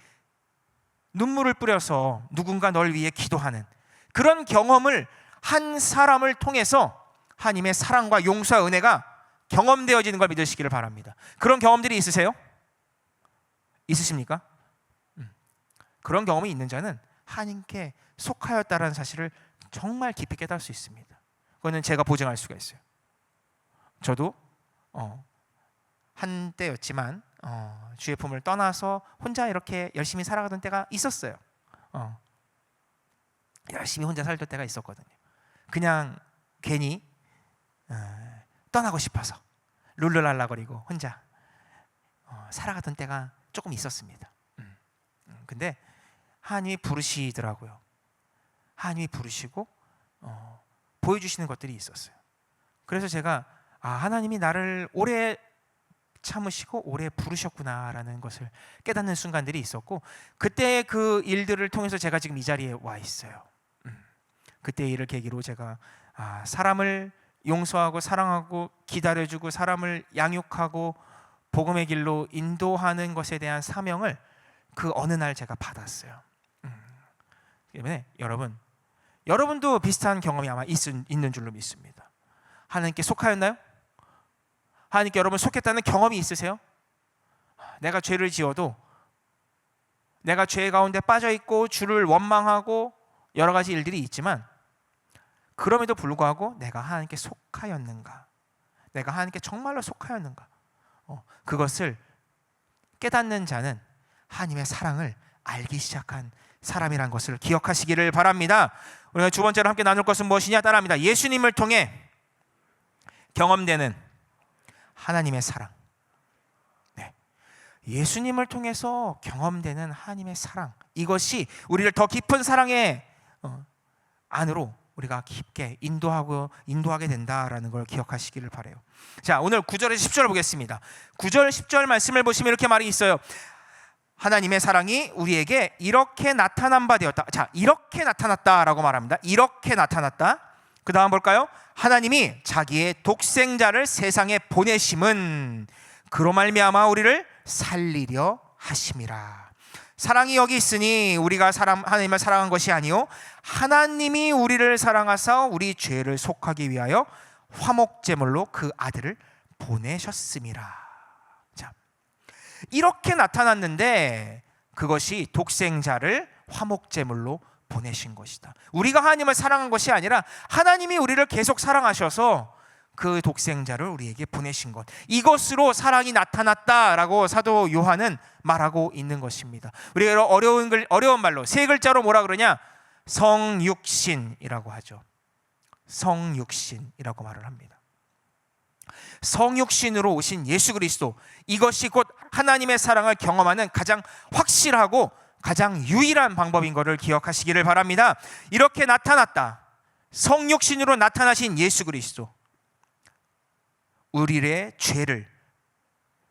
눈물을 뿌려서 누군가 널 위해 기도하는 그런 경험을 한 사람을 통해서 하나님의 사랑과 용서와 은혜가 경험되어지는 걸 믿으시기를 바랍니다. 그런 경험들이 있으세요? 있으십니까? 그런 경험이 있는 자는 하나님께 속하였다라는 사실을 정말 깊이 깨달을 수 있습니다. 그거는 제가 보증할 수가 있어요. 저도 한때였지만 주의 품을 떠나서 혼자 이렇게 열심히 살아가던 때가 있었어요. 열심히 혼자 살던 때가 있었거든요. 그냥 괜히 떠나고 싶어서 룰루랄라거리고 혼자 살아가던 때가 조금 있었습니다. 근데 하나님이 부르시더라고요. 하나님이 부르시고 보여주시는 것들이 있었어요. 그래서 제가 하나님이 나를 오래 참으시고 오래 부르셨구나라는 것을 깨닫는 순간들이 있었고, 그때 그 일들을 통해서 제가 지금 이 자리에 와 있어요. 그때 일을 계기로 제가 사람을 용서하고 사랑하고 기다려주고 사람을 양육하고 복음의 길로 인도하는 것에 대한 사명을 그 어느 날 제가 받았어요. 때문에 여러분도 비슷한 경험이 아마 있는 줄로 믿습니다. 하나님께 속하였나요? 하나님께 여러분 속했다는 경험이 있으세요? 내가 죄를 지어도 내가 죄 가운데 빠져 있고 주를 원망하고 여러 가지 일들이 있지만 그럼에도 불구하고 내가 하나님께 속하였는가? 내가 하나님께 정말로 속하였는가? 그것을 깨닫는 자는 하나님의 사랑을 알기 시작한 사람이란 것을 기억하시기를 바랍니다. 우리가 두 번째로 함께 나눌 것은 무엇이냐? 따라합니다. 예수님을 통해 경험되는 하나님의 사랑. 네. 예수님을 통해서 경험되는 하나님의 사랑, 이것이 우리를 더 깊은 사랑의 안으로 우리가 깊게 인도하게 된다라는 걸 기억하시기를 바라요. 자, 오늘 9절에서 10절 보겠습니다. 9절 10절 말씀을 보시면 이렇게 말이 있어요. 하나님의 사랑이 우리에게 이렇게 나타난 바 되었다. 자, 이렇게 나타났다라고 말합니다. 이렇게 나타났다. 그 다음 볼까요? 하나님이 자기의 독생자를 세상에 보내심은 그로 말미암아 우리를 살리려 하심이라. 사랑이 여기 있으니 우리가 하나님을 사랑한 것이 아니요 하나님이 우리를 사랑하사 우리 죄를 속하기 위하여 화목제물로 그 아들을 보내셨음이라. 자, 이렇게 나타났는데 그것이 독생자를 화목제물로 보내신 것이다. 우리가 하나님을 사랑한 것이 아니라 하나님이 우리를 계속 사랑하셔서 그 독생자를 우리에게 보내신 것, 이것으로 사랑이 나타났다라고 사도 요한은 말하고 있는 것입니다. 우리가 어려운 말로 세 글자로 뭐라 그러냐? 성육신이라고 하죠. 성육신이라고 말을 합니다. 성육신으로 오신 예수 그리스도, 이것이 곧 하나님의 사랑을 경험하는 가장 확실하고 가장 유일한 방법인 것을 기억하시기를 바랍니다. 이렇게 나타났다. 성육신으로 나타나신 예수 그리스도, 우리의 죄를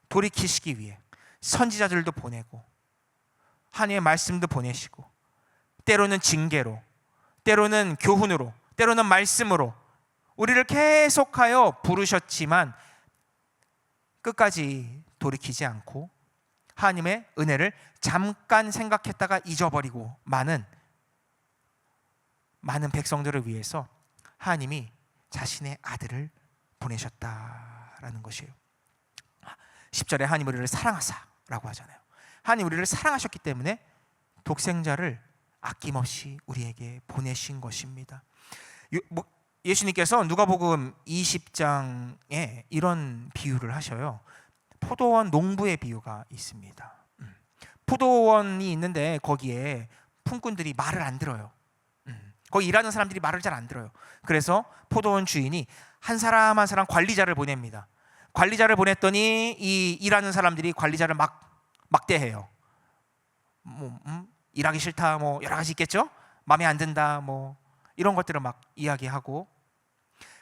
돌이키시기 위해 선지자들도 보내고 하나님의 말씀도 보내시고 때로는 징계로, 때로는 교훈으로, 때로는 말씀으로 우리를 계속하여 부르셨지만 끝까지 돌이키지 않고 하나님의 은혜를 잠깐 생각했다가 잊어버리고 많은 백성들을 위해서 하나님이 자신의 아들을 보내셨다라는 것이에요. 10절에 하나님 우리를 사랑하사라고 하잖아요. 하나님 우리를 사랑하셨기 때문에 독생자를 아낌없이 우리에게 보내신 것입니다. 예수님께서 누가복음 20장에 이런 비유를 하셔요. 포도원 농부의 비유가 있습니다. 포도원이 있는데 거기에 품꾼들이 말을 안 들어요. 거기 일하는 사람들이 말을 잘 안 들어요. 그래서 포도원 주인이 한 사람 한 사람 관리자를 보냅니다. 관리자를 보냈더니 이 일하는 사람들이 관리자를 막대해요. 일하기 싫다, 뭐 여러 가지 있겠죠. 마음에 안 든다, 뭐 이런 것들을 막 이야기하고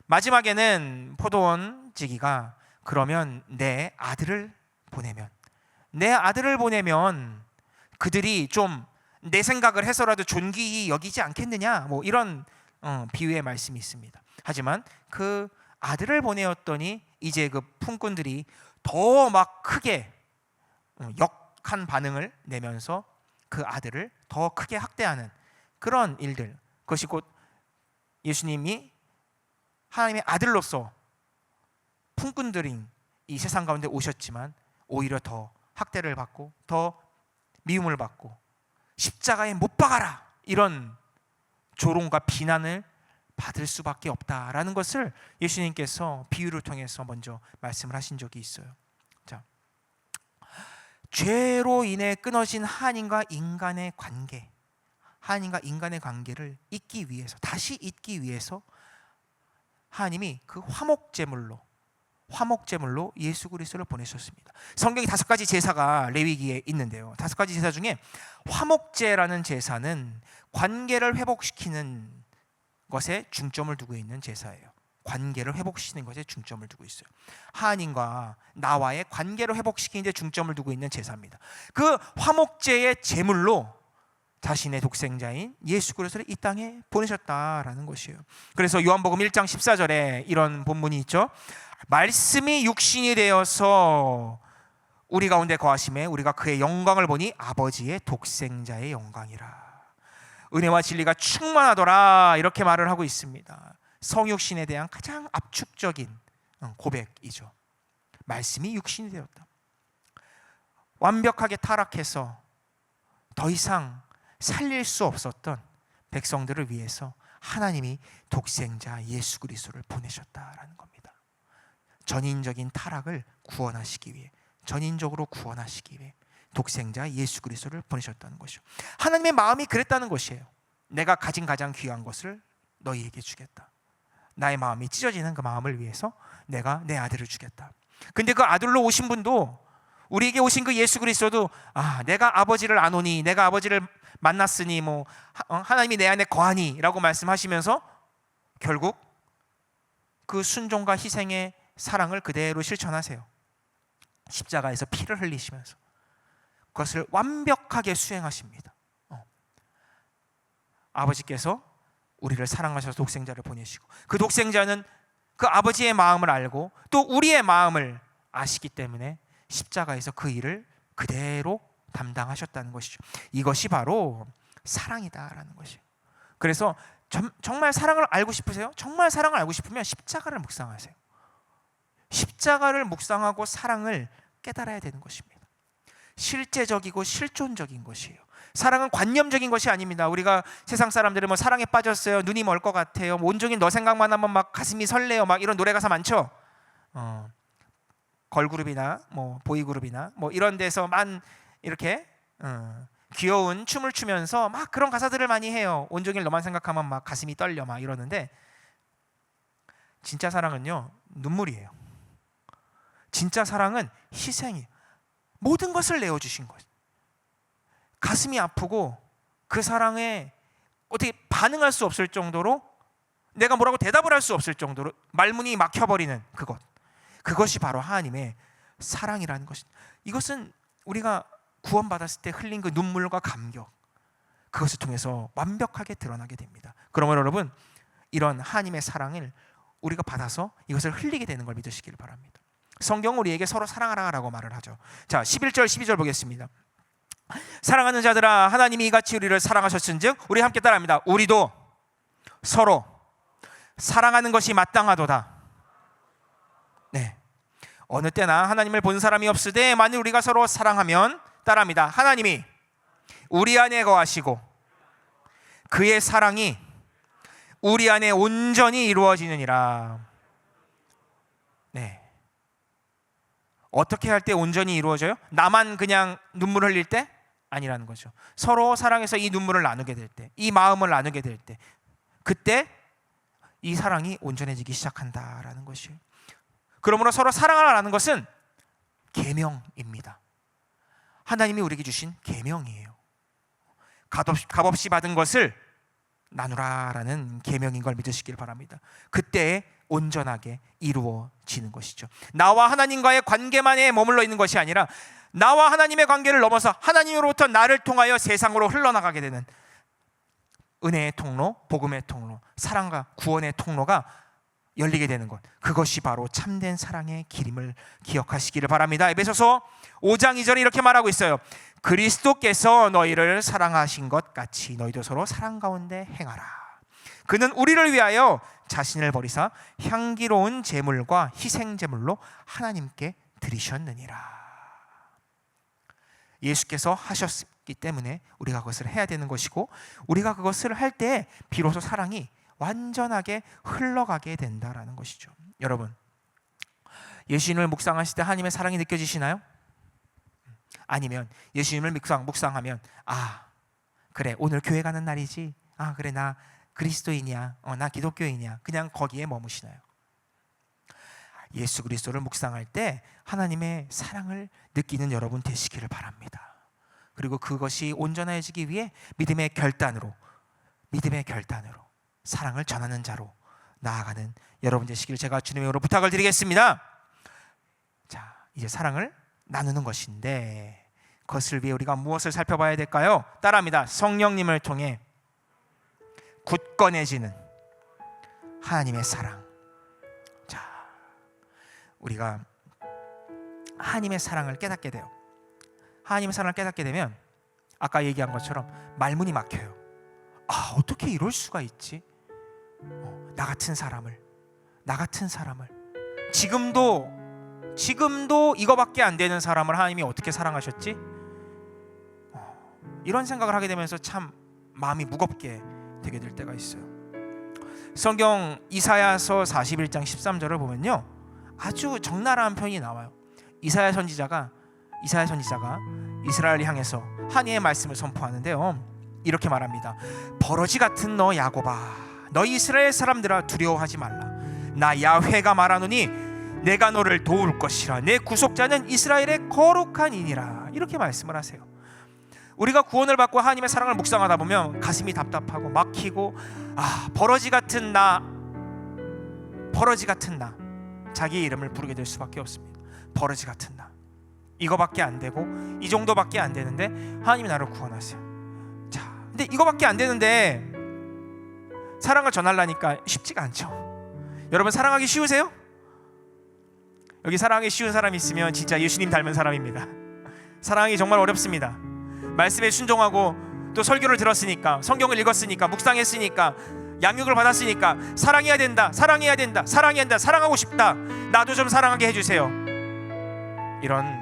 마지막에는 포도원 지기가 그러면 내 아들을 보내면 그들이 좀 내 생각을 해서라도 존귀히 여기지 않겠느냐, 뭐 이런 비유의 말씀이 있습니다. 하지만 그 아들을 보내었더니 이제 그 품꾼들이 더 막 크게 역한 반응을 내면서 그 아들을 더 크게 학대하는 그런 일들, 그것이 곧 예수님이 하나님의 아들로서 품꾼들인 이 세상 가운데 오셨지만 오히려 더 학대를 받고 더 미움을 받고 십자가에 못 박아라, 이런 조롱과 비난을 받을 수밖에 없다라는 것을 예수님께서 비유를 통해서 먼저 말씀을 하신 적이 있어요. 자, 죄로 인해 끊어진 하나님과 인간의 관계를 잇기 위해서, 다시 잇기 위해서 하나님이 그 화목제물로 예수 그리스도를 보내셨습니다. 성경에 5가지 제사가 레위기에 있는데요. 5가지 제사 중에 화목제라는 제사는 관계를 회복시키는 것에 중점을 두고 있는 제사예요. 관계를 회복시키는 것에 중점을 두고 있어요. 하나님과 나와의 관계를 회복시키는 데 중점을 두고 있는 제사입니다. 그 화목제의 제물로 자신의 독생자인 예수 그리스도를 이 땅에 보내셨다라는 것이에요. 그래서 요한복음 1장 14절에 이런 본문이 있죠. 말씀이 육신이 되어서 우리 가운데 거하심에 우리가 그의 영광을 보니 아버지의 독생자의 영광이라. 은혜와 진리가 충만하더라, 이렇게 말을 하고 있습니다. 성육신에 대한 가장 압축적인 고백이죠. 말씀이 육신이 되었다. 완벽하게 타락해서 더 이상 살릴 수 없었던 백성들을 위해서 하나님이 독생자 예수 그리스도를 보내셨다라는 겁니다. 전인적인 타락을 구원하시기 위해, 전인적으로 구원하시기 위해 독생자 예수 그리스도를 보내셨다는 것이죠. 하나님의 마음이 그랬다는 것이에요. 내가 가진 가장 귀한 것을 너희에게 주겠다. 나의 마음이 찢어지는 그 마음을 위해서 내가 내 아들을 주겠다. 근데 그 아들로 오신 분도, 우리에게 오신 그 예수 그리스도도 내가 아버지를 아노니, 내가 아버지를 만났으니 하나님이 내 안에 거하니 라고 말씀하시면서 결국 그 순종과 희생의 사랑을 그대로 실천하세요. 십자가에서 피를 흘리시면서 그것을 완벽하게 수행하십니다. 아버지께서 우리를 사랑하셔서 독생자를 보내시고, 그 독생자는 그 아버지의 마음을 알고 또 우리의 마음을 아시기 때문에 십자가에서 그 일을 그대로 담당하셨다는 것이죠. 이것이 바로 사랑이다라는 것이에요. 그래서 정말 사랑을 알고 싶으세요? 정말 사랑을 알고 싶으면 십자가를 묵상하세요. 십자가를 묵상하고 사랑을 깨달아야 되는 것입니다. 실제적이고 실존적인 것이에요. 사랑은 관념적인 것이 아닙니다. 우리가 세상 사람들은 사랑에 빠졌어요, 눈이 멀 것 같아요, 온종일 너 생각만 하면 막 가슴이 설레요, 막 이런 노래 가사 많죠. 걸그룹이나 보이그룹이나 이런 데서만 이렇게 귀여운 춤을 추면서 막 그런 가사들을 많이 해요. 온종일 너만 생각하면 막 가슴이 떨려 막 이러는데, 진짜 사랑은요 눈물이에요. 진짜 사랑은 희생이에요. 모든 것을 내어주신 것. 가슴이 아프고 그 사랑에 어떻게 반응할 수 없을 정도로, 내가 뭐라고 대답을 할 수 없을 정도로 말문이 막혀버리는 그것이 바로 하나님의 사랑이라는 것입니다. 이것은 우리가 구원받았을 때 흘린 그 눈물과 감격, 그것을 통해서 완벽하게 드러나게 됩니다. 그러면 여러분, 이런 하나님의 사랑을 우리가 받아서 이것을 흘리게 되는 걸 믿으시길 바랍니다. 성경은 우리에게 서로 사랑하라고 말을 하죠. 자, 11절 12절 보겠습니다. 사랑하는 자들아, 하나님이 이같이 우리를 사랑하셨은즉, 우리 함께 따라합니다. 우리도 서로 사랑하는 것이 마땅하도다. 네, 어느 때나 하나님을 본 사람이 없으되 만일 우리가 서로 사랑하면, 따라합니다, 하나님이 우리 안에 거하시고 그의 사랑이 우리 안에 온전히 이루어지느니라. 네, 어떻게 할 때 온전히 이루어져요? 나만 그냥 눈물 흘릴 때? 아니라는 거죠. 서로 사랑해서 이 눈물을 나누게 될 때, 이 마음을 나누게 될 때, 그때 이 사랑이 온전해지기 시작한다라는 것이에요. 그러므로 서로 사랑하라는 것은 계명입니다. 하나님이 우리에게 주신 계명이에요. 값없이 받은 것을 나누라라는 계명인 걸 믿으시길 바랍니다. 그때 온전하게 이루어지는 것이죠. 나와 하나님과의 관계만에 머물러 있는 것이 아니라 나와 하나님의 관계를 넘어서 하나님으로부터 나를 통하여 세상으로 흘러나가게 되는 은혜의 통로, 복음의 통로, 사랑과 구원의 통로가 열리게 되는 것, 그것이 바로 참된 사랑의 길임을 기억하시기를 바랍니다. 에베소서 5장 2절에 이렇게 말하고 있어요. 그리스도께서 너희를 사랑하신 것 같이 너희도 서로 사랑 가운데 행하라. 그는 우리를 위하여 자신을 버리사 향기로운 제물과 희생 제물로 하나님께 드리셨느니라. 예수께서 하셨기 때문에 우리가 그것을 해야 되는 것이고, 우리가 그것을 할 때 비로소 사랑이 완전하게 흘러가게 된다라는 것이죠. 여러분, 예수님을 묵상하실 때 하나님의 사랑이 느껴지시나요? 아니면 예수님을 묵상하면 그래 오늘 교회 가는 날이지, 그래 나 그리스도인이야, 나 기독교인이야, 그냥 거기에 머무시나요? 예수 그리스도를 묵상할 때 하나님의 사랑을 느끼는 여러분 되시기를 바랍니다. 그리고 그것이 온전해지기 위해 믿음의 결단으로 사랑을 전하는 자로 나아가는 여러분 되시기를 제가 주님의 이름으로 부탁을 드리겠습니다. 자, 이제 사랑을 나누는 것인데, 그것을 위해 우리가 무엇을 살펴봐야 될까요? 따라합니다. 성령님을 통해 굳건해지는 하나님의 사랑. 자, 우리가 하나님의 사랑을 깨닫게 돼요. 하나님의 사랑을 깨닫게 되면 아까 얘기한 것처럼 말문이 막혀요. 어떻게 이럴 수가 있지? 나 같은 사람을 지금도 이거밖에 안 되는 사람을 하나님이 어떻게 사랑하셨지? 이런 생각을 하게 되면서 참 마음이 무겁게 되게 될 때가 있어요. 성경 이사야서 41장 13절을 보면요, 아주 적나라한 표현이 나와요. 이사야 선지자가 이스라엘을 향해서 한해의 말씀을 선포하는데요, 이렇게 말합니다. 버러지 같은 너 야곱아, 너 이스라엘 사람들아, 두려워하지 말라. 나 야훼가 말하노니 내가 너를 도울 것이라. 내 구속자는 이스라엘의 거룩한 이니라. 이렇게 말씀을 하세요. 우리가 구원을 받고 하나님의 사랑을 묵상하다 보면 가슴이 답답하고 막히고, 버러지 같은 나, 자기의 이름을 부르게 될 수밖에 없습니다. 버러지 같은 나, 이거밖에 안 되고 이 정도밖에 안 되는데 하나님이 나를 구원하세요. 자, 근데 이거밖에 안 되는데 사랑을 전하려니까 쉽지가 않죠. 여러분, 사랑하기 쉬우세요? 여기 사랑하기 쉬운 사람이 있으면 진짜 예수님 닮은 사람입니다. 사랑하기 정말 어렵습니다. 말씀에 순종하고 또 설교를 들었으니까, 성경을 읽었으니까, 묵상했으니까, 양육을 받았으니까 사랑해야 된다, 사랑하고 싶다, 나도 좀 사랑하게 해주세요, 이런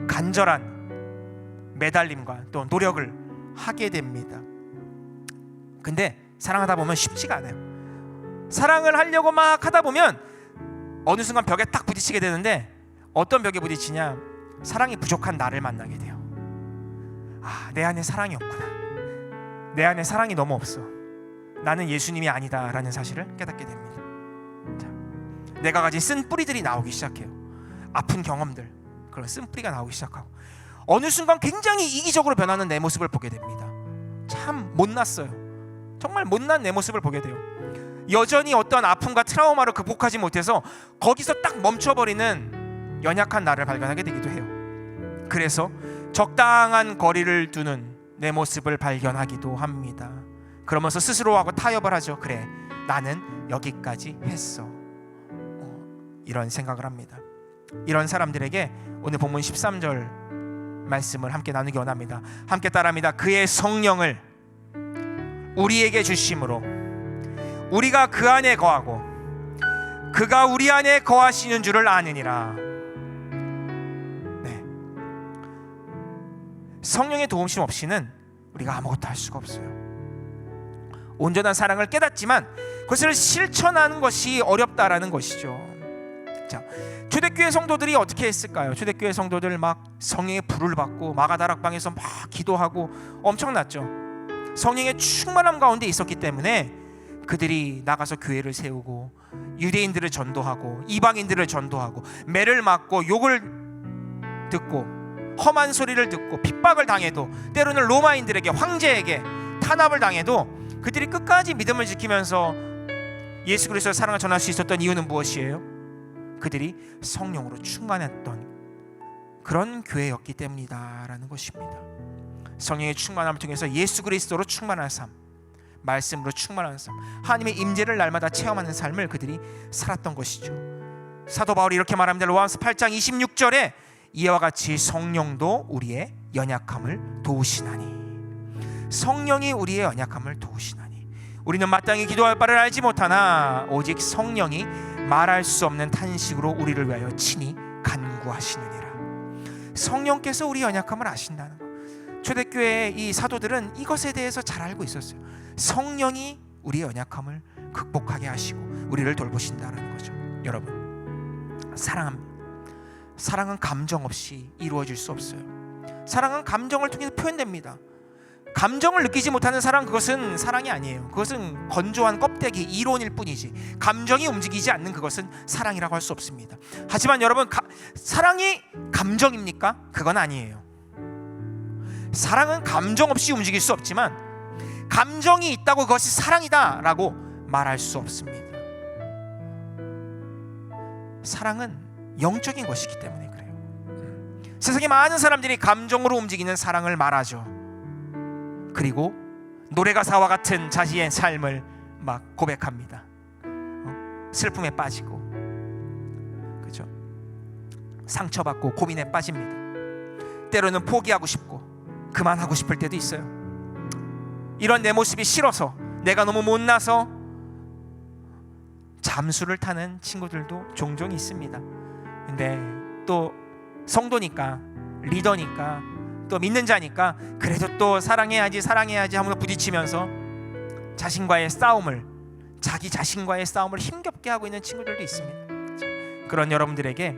간절한 매달림과 또 노력을 하게 됩니다. 근데 사랑하다 보면 쉽지가 않아요. 사랑을 하려고 막 하다 보면 어느 순간 벽에 딱 부딪히게 되는데, 어떤 벽에 부딪히냐? 사랑이 부족한 나를 만나게 돼요. 내 안에 사랑이 없구나, 내 안에 사랑이 너무 없어, 나는 예수님이 아니다라는 사실을 깨닫게 됩니다. 자, 내가 가진 쓴 뿌리들이 나오기 시작해요. 아픈 경험들, 그런 쓴 뿌리가 나오기 시작하고, 어느 순간 굉장히 이기적으로 변하는 내 모습을 보게 됩니다. 참 못났어요. 정말 못난 내 모습을 보게 돼요. 여전히 어떤 아픔과 트라우마를 극복하지 못해서 거기서 딱 멈춰버리는 연약한 나를 발견하게 되기도 해요. 그래서 적당한 거리를 두는 내 모습을 발견하기도 합니다. 그러면서 스스로하고 타협을 하죠. 그래, 나는 여기까지 했어, 이런 생각을 합니다. 이런 사람들에게 오늘 본문 13절 말씀을 함께 나누기 원합니다. 함께 따라합니다. 그의 성령을 우리에게 주심으로 우리가 그 안에 거하고 그가 우리 안에 거하시는 줄을 아느니라. 네. 성령의 도움심 없이는 우리가 아무것도 할 수가 없어요. 온전한 사랑을 깨닫지만 그것을 실천하는 것이 어렵다라는 것이죠. 자, 초대교회 성도들이 어떻게 했을까요? 초대교회 성도들 막 성령의 불을 받고 마가다락방에서 막 기도하고 엄청났죠. 성령의 충만함 가운데 있었기 때문에 그들이 나가서 교회를 세우고 유대인들을 전도하고 이방인들을 전도하고, 매를 맞고 욕을 듣고 험한 소리를 듣고 핍박을 당해도, 때로는 로마인들에게, 황제에게 탄압을 당해도 그들이 끝까지 믿음을 지키면서 예수 그리스도의 사랑을 전할 수 있었던 이유는 무엇이에요? 그들이 성령으로 충만했던 그런 교회였기 때문이다라는 것입니다. 성령의 충만함을 통해서 예수 그리스도로 충만한 삶, 말씀으로 충만한 삶, 하나님의 임재를 날마다 체험하는 삶을 그들이 살았던 것이죠. 사도 바울이 이렇게 말합니다. 로마서 8장 26절에 이와 같이 성령도 우리의 연약함을 도우시나니. 성령이 우리의 연약함을 도우시나니. 우리는 마땅히 기도할 바를 알지 못하나 오직 성령이 말할 수 없는 탄식으로 우리를 위하여 친히 간구하시느니라. 성령께서 우리 연약함을 아신다는 것. 초대교회의 이 사도들은 이것에 대해서 잘 알고 있었어요. 성령이 우리의 연약함을 극복하게 하시고 우리를 돌보신다는 거죠. 여러분, 사랑은 감정 없이 이루어질 수 없어요. 사랑은 감정을 통해서 표현됩니다. 감정을 느끼지 못하는 사랑, 그것은 사랑이 아니에요. 그것은 건조한 껍데기, 이론일 뿐이지, 감정이 움직이지 않는 그것은 사랑이라고 할 수 없습니다. 하지만 여러분, 사랑이 감정입니까? 그건 아니에요. 사랑은 감정 없이 움직일 수 없지만 감정이 있다고 그것이 사랑이다 라고 말할 수 없습니다. 사랑은 영적인 것이기 때문에 그래요. 세상에 많은 사람들이 감정으로 움직이는 사랑을 말하죠. 그리고 노래가사와 같은 자신의 삶을 막 고백합니다. 슬픔에 빠지고, 그렇죠? 상처받고 고민에 빠집니다. 때로는 포기하고 싶고 그만하고 싶을 때도 있어요. 이런 내 모습이 싫어서, 내가 너무 못나서 잠수를 타는 친구들도 종종 있습니다. 근데 또 성도니까, 리더니까, 또 믿는 자니까 그래도 또 사랑해야지 하면서 부딪히면서 자기 자신과의 싸움을 힘겹게 하고 있는 친구들도 있습니다. 그런 여러분들에게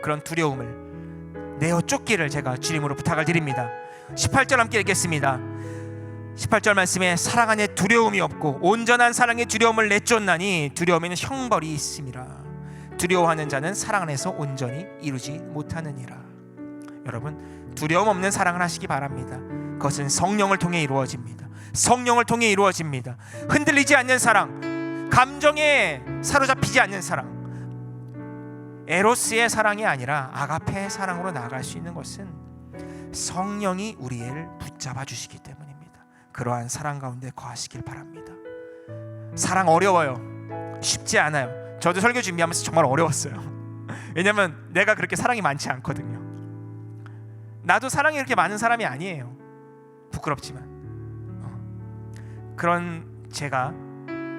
그런 두려움을 내어 쫓기를 제가 주님으로 부탁을 드립니다. 18절 함께 읽겠습니다. 18절 말씀에 사랑 안에 두려움이 없고 온전한 사랑의 두려움을 내쫓나니 두려움에는 형벌이 있음이라. 두려워하는 자는 사랑 안에서 온전히 이루지 못하느니라. 여러분, 두려움 없는 사랑을 하시기 바랍니다. 그것은 성령을 통해 이루어집니다. 성령을 통해 이루어집니다. 흔들리지 않는 사랑, 감정에 사로잡히지 않는 사랑, 에로스의 사랑이 아니라 아가페의 사랑으로 나아갈 수 있는 것은 성령이 우리를 붙잡아 주시기 때문입니다. 그러한 사랑 가운데 거하시길 바랍니다. 사랑 어려워요. 쉽지 않아요. 저도 설교 준비하면서 정말 어려웠어요. 왜냐하면 내가 그렇게 사랑이 많지 않거든요. 나도 사랑이 그렇게 많은 사람이 아니에요. 부끄럽지만 그런 제가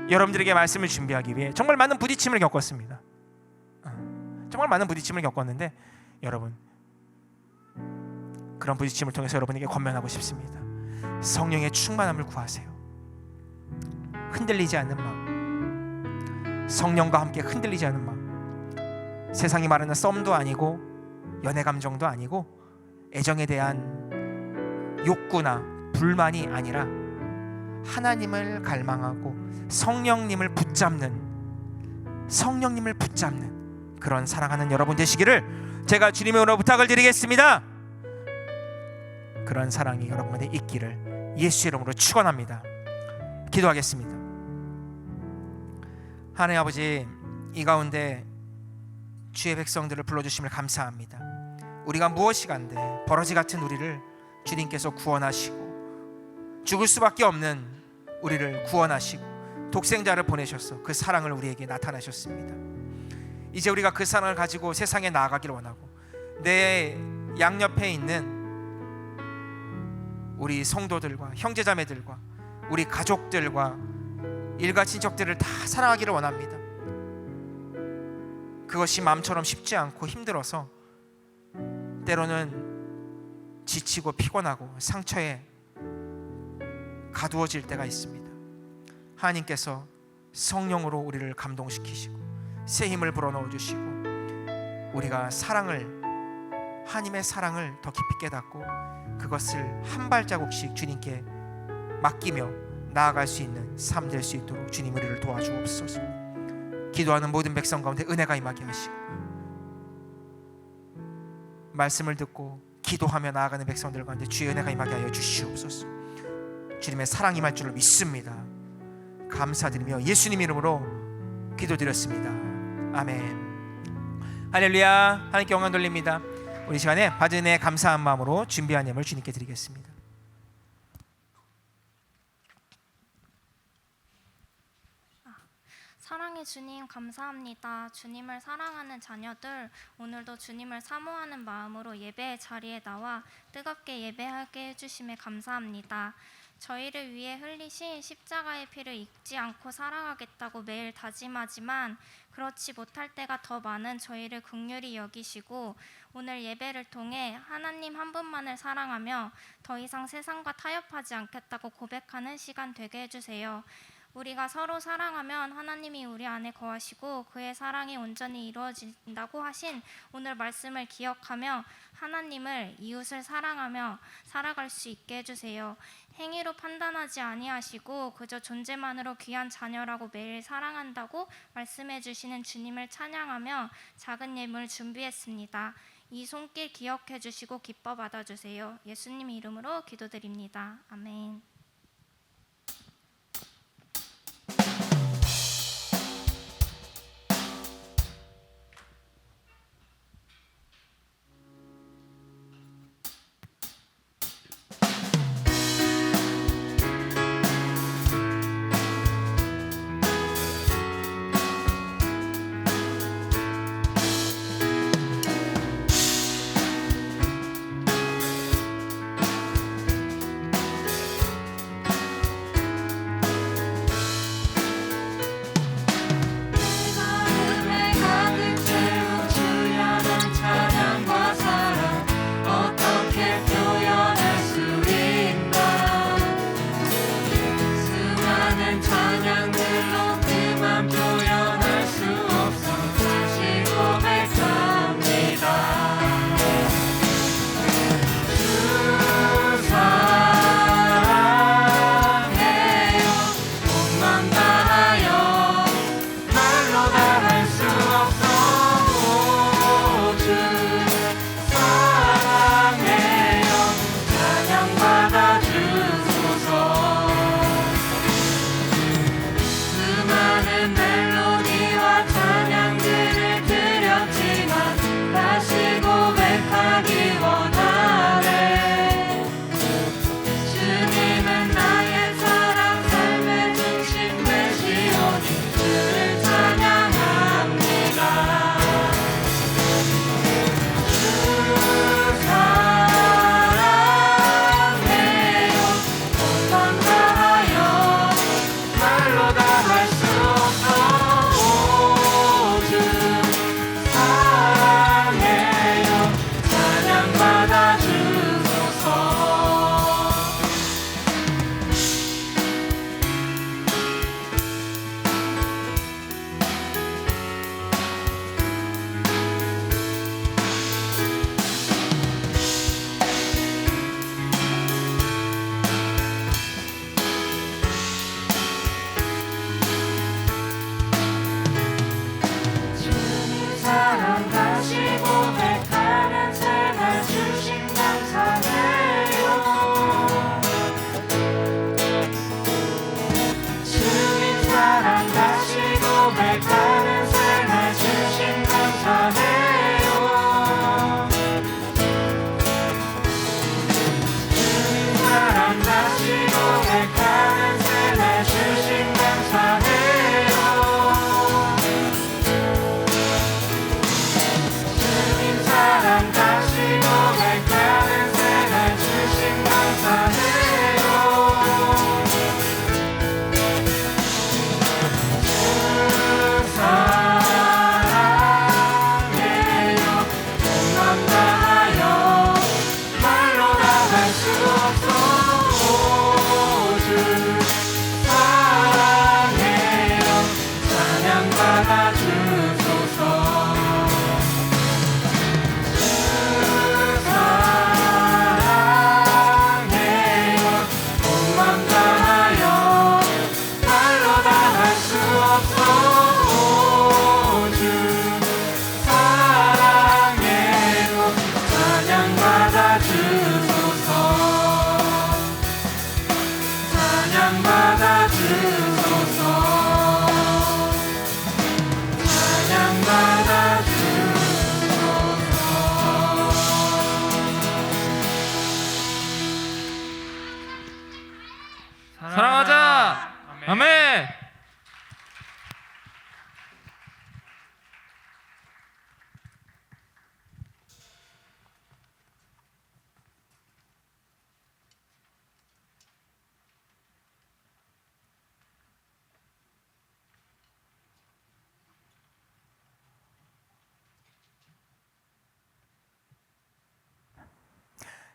여러분들에게 말씀을 준비하기 위해 정말 많은 부딪힘을 겪었습니다. 정말 많은 부딪힘을 겪었는데 여러분, 그런 부딪힘을 통해서 여러분에게 권면하고 싶습니다. 성령의 충만함을 구하세요. 흔들리지 않는 마음, 성령과 함께 흔들리지 않는 마음. 세상이 말하는 썸도 아니고 연애 감정도 아니고 애정에 대한 욕구나 불만이 아니라 하나님을 갈망하고 성령님을 붙잡는 그런 사랑하는 여러분 되시기를 제가 주님의 은혜로 부탁을 드리겠습니다. 그런 사랑이 여러분 안에 있기를 예수 이름으로 축원합니다. 기도하겠습니다. 하나님 아버지, 이 가운데 주의 백성들을 불러주심을 감사합니다. 우리가 무엇이 간데 버러지 같은 우리를 주님께서 구원하시고 죽을 수밖에 없는 우리를 구원하시고 독생자를 보내셔서 그 사랑을 우리에게 나타내셨습니다. 이제 우리가 그 사랑을 가지고 세상에 나아가기를 원하고 내 양옆에 있는 우리 성도들과 형제자매들과 우리 가족들과 일가 친척들을 다 사랑하기를 원합니다. 그것이 마음처럼 쉽지 않고 힘들어서 때로는 지치고 피곤하고 상처에 가두어질 때가 있습니다. 하나님께서 성령으로 우리를 감동시키시고 새 힘을 불어넣어 주시고 우리가 하나님의 사랑을 더 깊이 깨닫고 그것을 한 발자국씩 주님께 맡기며 나아갈 수 있는 삶 될 수 있도록 주님 우리를 도와주옵소서. 기도하는 모든 백성 가운데 은혜가 임하게 하시고 말씀을 듣고 기도하며 나아가는 백성들 가운데 주의 은혜가 임하게 하여 주시옵소서. 주님의 사랑이 임할 줄을 믿습니다. 감사드리며 예수님 이름으로 기도드렸습니다. 아멘. 할렐루야. 하나님께 영광 돌립니다. 우리 시간에 받은 은혜 감사한 마음으로 준비한 예물 주님께 드리겠습니다. 사랑의 주님 감사합니다. 주님을 사랑하는 자녀들, 오늘도 주님을 사모하는 마음으로 예배의 자리에 나와 뜨겁게 예배하게 해주심에 감사합니다. 저희를 위해 흘리신 십자가의 피를 잊지 않고 살아가겠다고 매일 다짐하지만 그렇지 못할 때가 더 많은 저희를 긍휼히 여기시고 오늘 예배를 통해 하나님 한 분만을 사랑하며 더 이상 세상과 타협하지 않겠다고 고백하는 시간 되게 해주세요. 우리가 서로 사랑하면 하나님이 우리 안에 거하시고 그의 사랑이 온전히 이루어진다고 하신 오늘 말씀을 기억하며 하나님을, 이웃을 사랑하며 살아갈 수 있게 해주세요. 행위로 판단하지 아니하시고 그저 존재만으로 귀한 자녀라고 매일 사랑한다고 말씀해 주시는 주님을 찬양하며 작은 예물 준비했습니다. 이 손길 기억해 주시고 기뻐 받아주세요. 예수님 이름으로 기도드립니다. 아멘.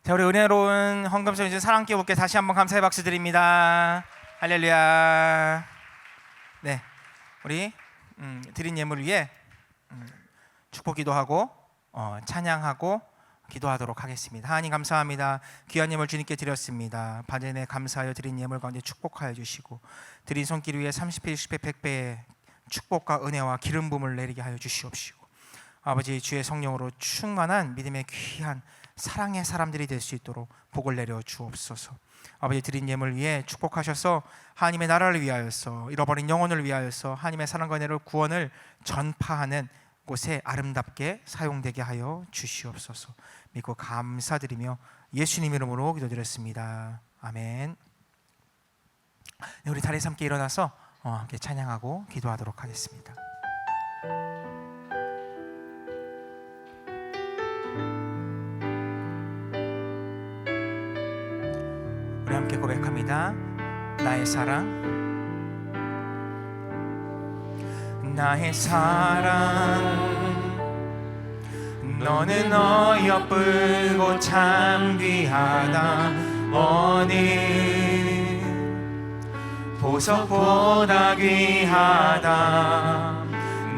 자, 우리 은혜로운 헌금성 이제 사랑께 분께 다시 한번 감사의 박수 드립니다. 할렐루야. 네, 우리 드린 예물 위에 축복 기도하고 찬양하고 기도하도록 하겠습니다. 하나님 감사합니다. 귀한 예물 주님께 드렸습니다. 반전에 감사하여 드린 예물 가운데 축복하여 주시고 드린 손길 위에 30배, 60배, 100배의 축복과 은혜와 기름 부음을 내리게 하여 주시옵시고 아버지 주의 성령으로 충만한 믿음의 귀한 사랑의 사람들이 될 수 있도록 복을 내려 주옵소서. 아버지 드린 예물 위에 축복하셔서 하나님의 나라를 위하여서 잃어버린 영혼을 위하여서 하나님의 사랑과 은혜를 구원을 전파하는 곳에 아름답게 사용되게 하여 주시옵소서. 믿고 감사드리며 예수님 이름으로 기도드렸습니다. 아멘. 네, 우리 다리 함께 일어나서 함께 찬양하고 기도하도록 하겠습니다. 우리 함께 고백합니다. 나의 사랑, 나의 사랑, 너는 어여쁘고 참 귀하다. 어느 보석보다 귀하다.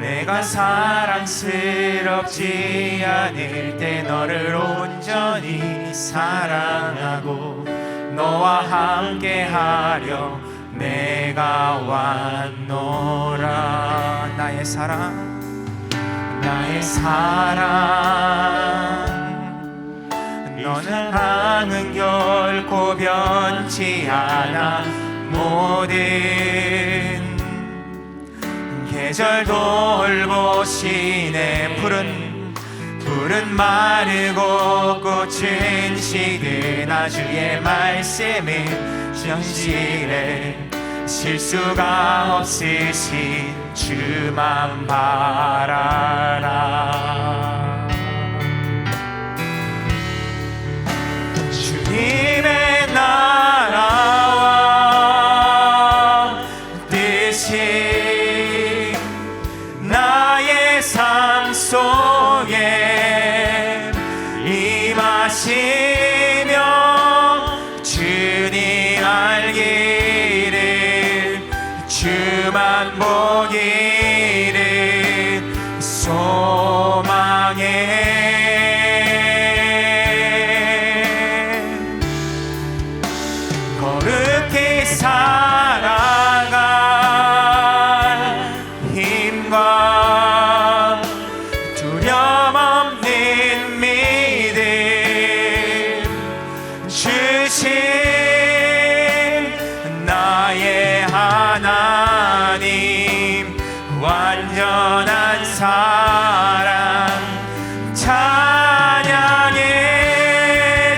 내가 사랑스럽지 않을 때 너를 온전히 사랑하고 너와 함께하려 내가 왔노라. 나의 사랑, 나의 사랑, 너는 항은 결코 변치 않아. 모든 계절 돌보시네. 푸른 마르고 꽃은 시드나 주의 말씀은 진실해. 실수가 없으신 주만 바라라. 주님의 나라와 뜻이 나의 삶 속에 임하시며 주님 알기를 주만 보기를 소망해. 거룩히 살아갈 힘과 두려움 없는 믿음 주신 나의 하나님. 완전한 사랑 찬양해.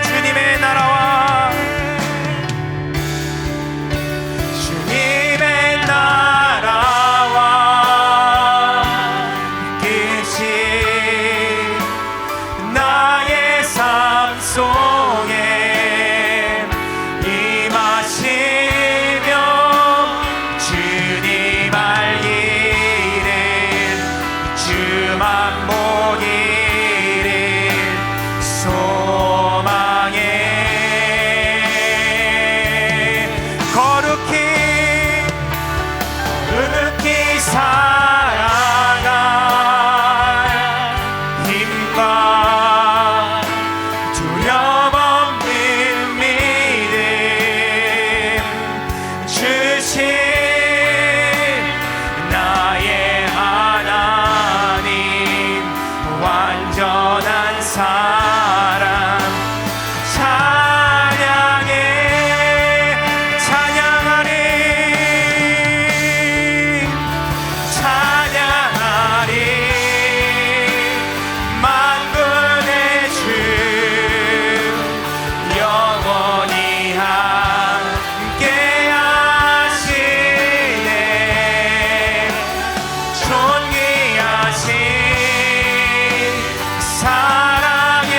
주님의 나라와 주님의 나라와 뜻이 나의 삶 속에 임하시며 주님 알기를 주만 보기를 소망해. 거룩히 살아갈 힘과 두려움 없는 믿음 주신 나의 하나님. 완전한 사랑 찬양해. 찬양하리 찬양하리. 만군의 주 영원히 함께 하시네. 존귀하신 사랑의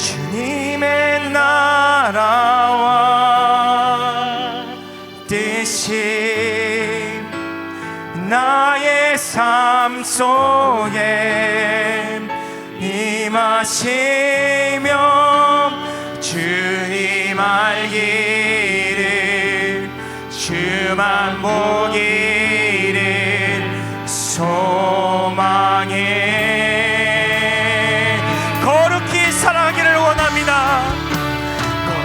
주님의 나라와 뜻이 나의 삶 속에 임하시며 주님 알기를 주만 보기를 소망해 거룩히 살아가기를 원합니다.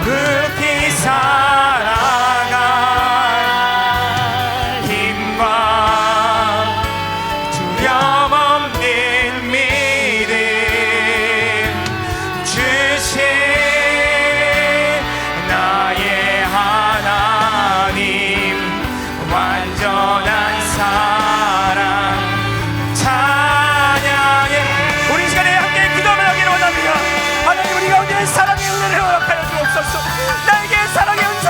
거룩히 살아갈 힘과 두려움 없는 믿음 주신 나의 하나님 완전한 사랑 찬양해. 우리 이 시간에 함께 기도를 하기를 원합니다. 하나님 우리 가운데 사랑의 은혜를 허락하여 주옵소서. 나에게 사랑의 은혜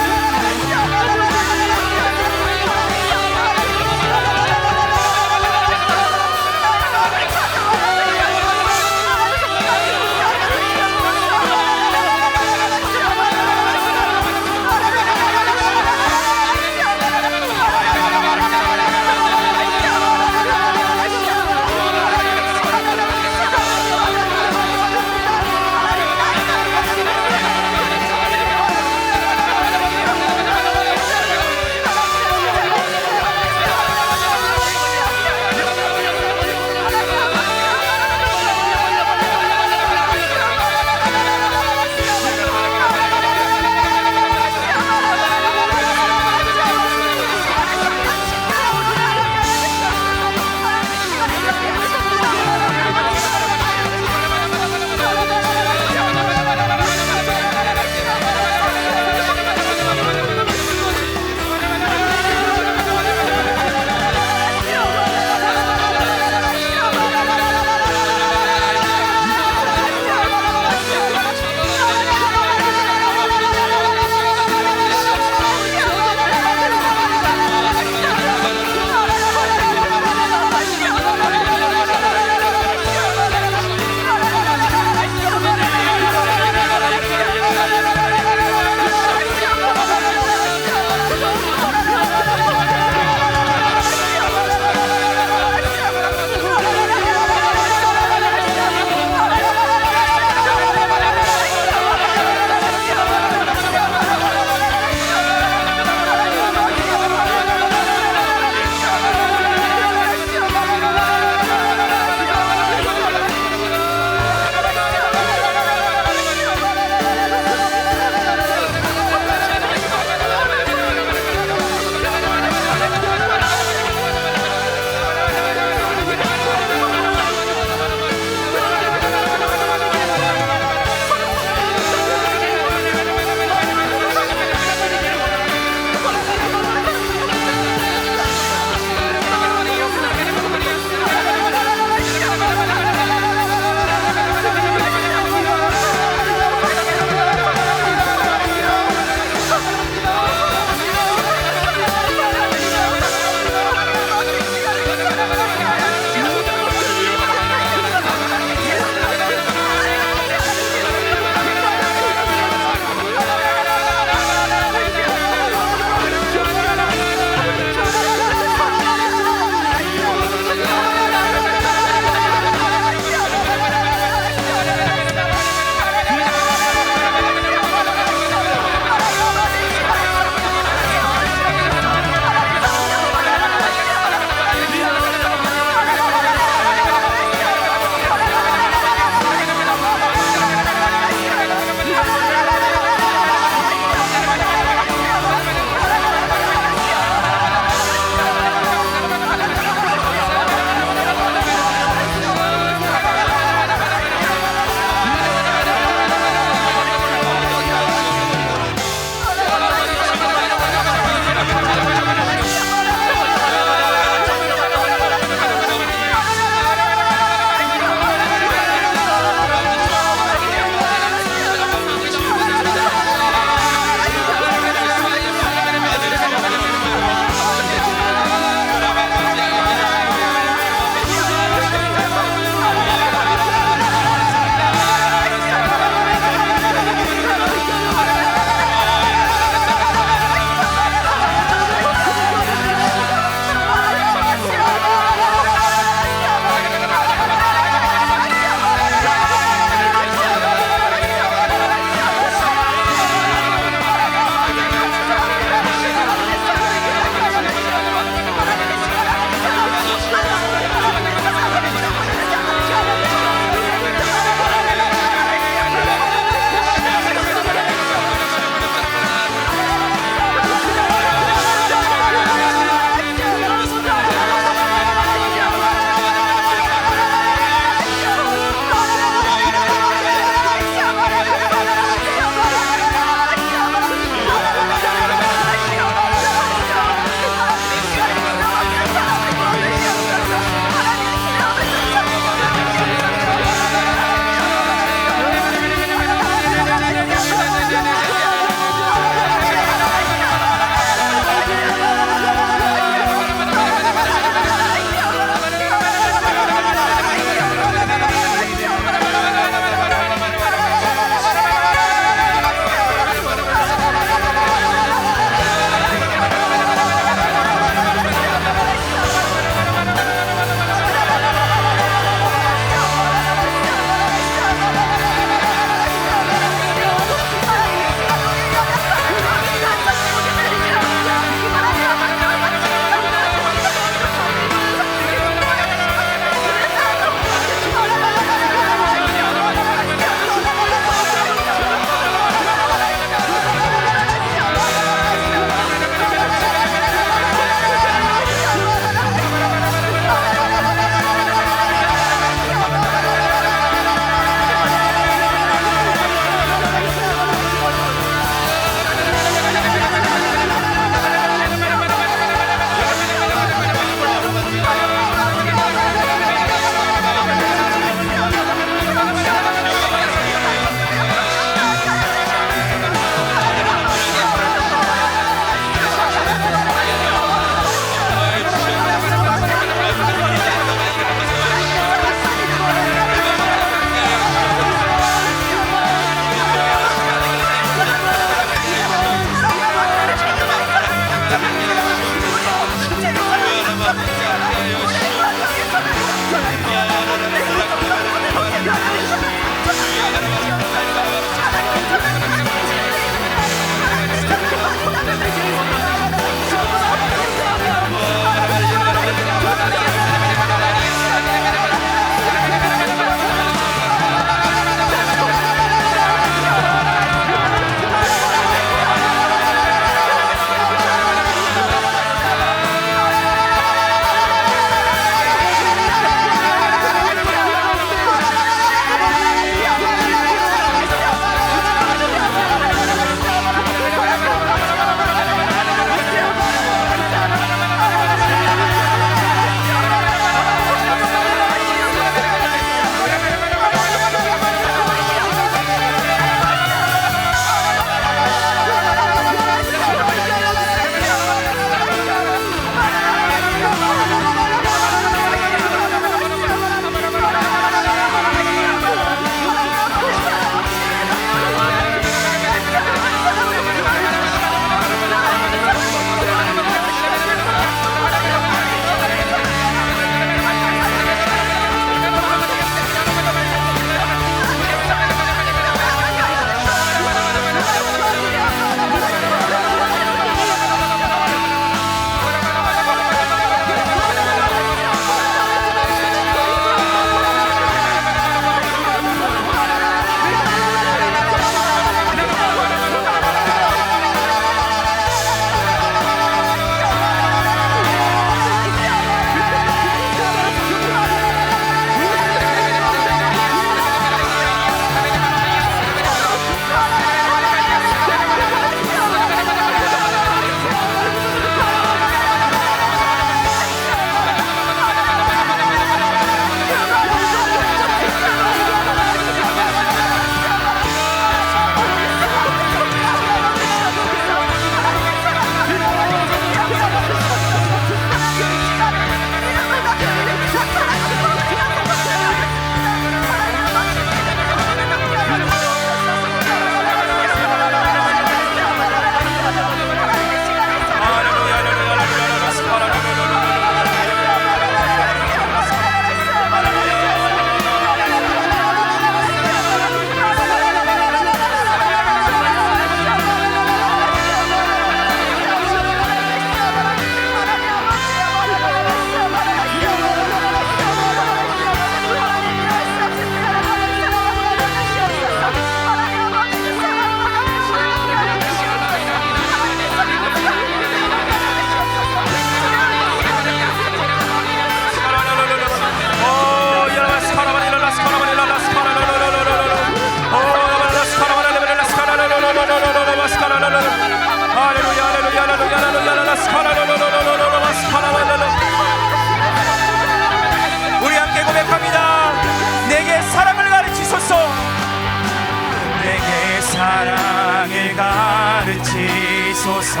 주소서.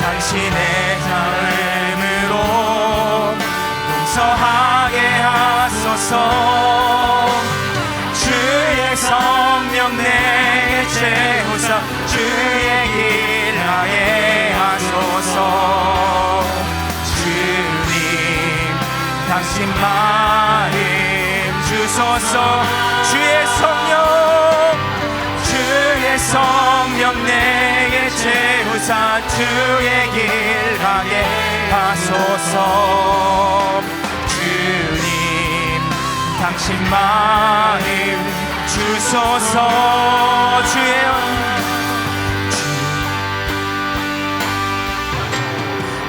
당신의 자음으로 용서하게 하소서. 주의 성령 내게 채우사 주의 길 가게 하소서. 주님 당신 마음 주소서. 주의 성령 내게 채우사 주의 길 가게 하소서. 주님 당신 마음 주소서.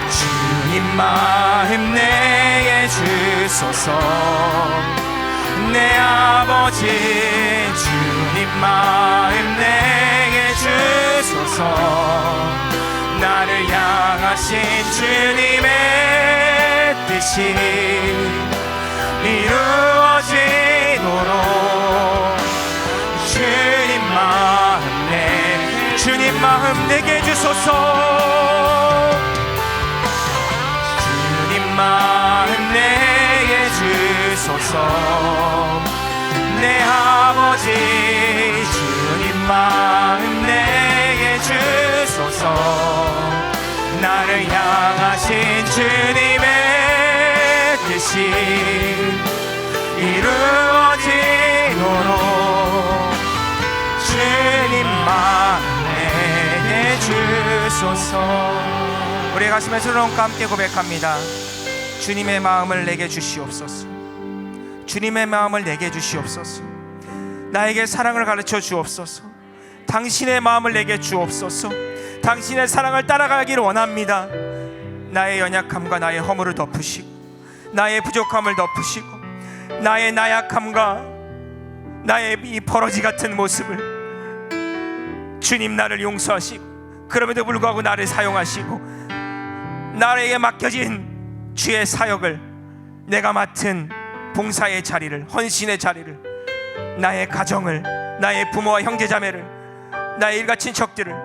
주님 마음 내게 주소서. 내 아버지 주님 마음 내게 주소서. 나를 향하신 주님의 뜻이 이루어지도록 주님 마음 내게 주소서. 주님 마음 내게 주소서. 내 아버지 주님 마음 내게 주소서. 나를 향하신 주님의 뜻이 이루어지도록 주님 마음 내게 주소서. 우리 가슴에 손을 함께 고백합니다. 주님의 마음을 내게 주시옵소서. 주님의 마음을 내게 주시옵소서. 나에게 사랑을 가르쳐 주옵소서. 당신의 마음을 내게 주옵소서. 당신의 사랑을 따라가기를 원합니다. 나의 연약함과 나의 허물을 덮으시고 나의 부족함을 덮으시고 나의 나약함과 나의 이 버러지 같은 모습을 주님 나를 용서하시고 그럼에도 불구하고 나를 사용하시고 나에게 맡겨진 주의 사역을 내가 맡은 봉사의 자리를, 헌신의 자리를, 나의 가정을, 나의 부모와 형제자매를, 나의 일가 친척들을,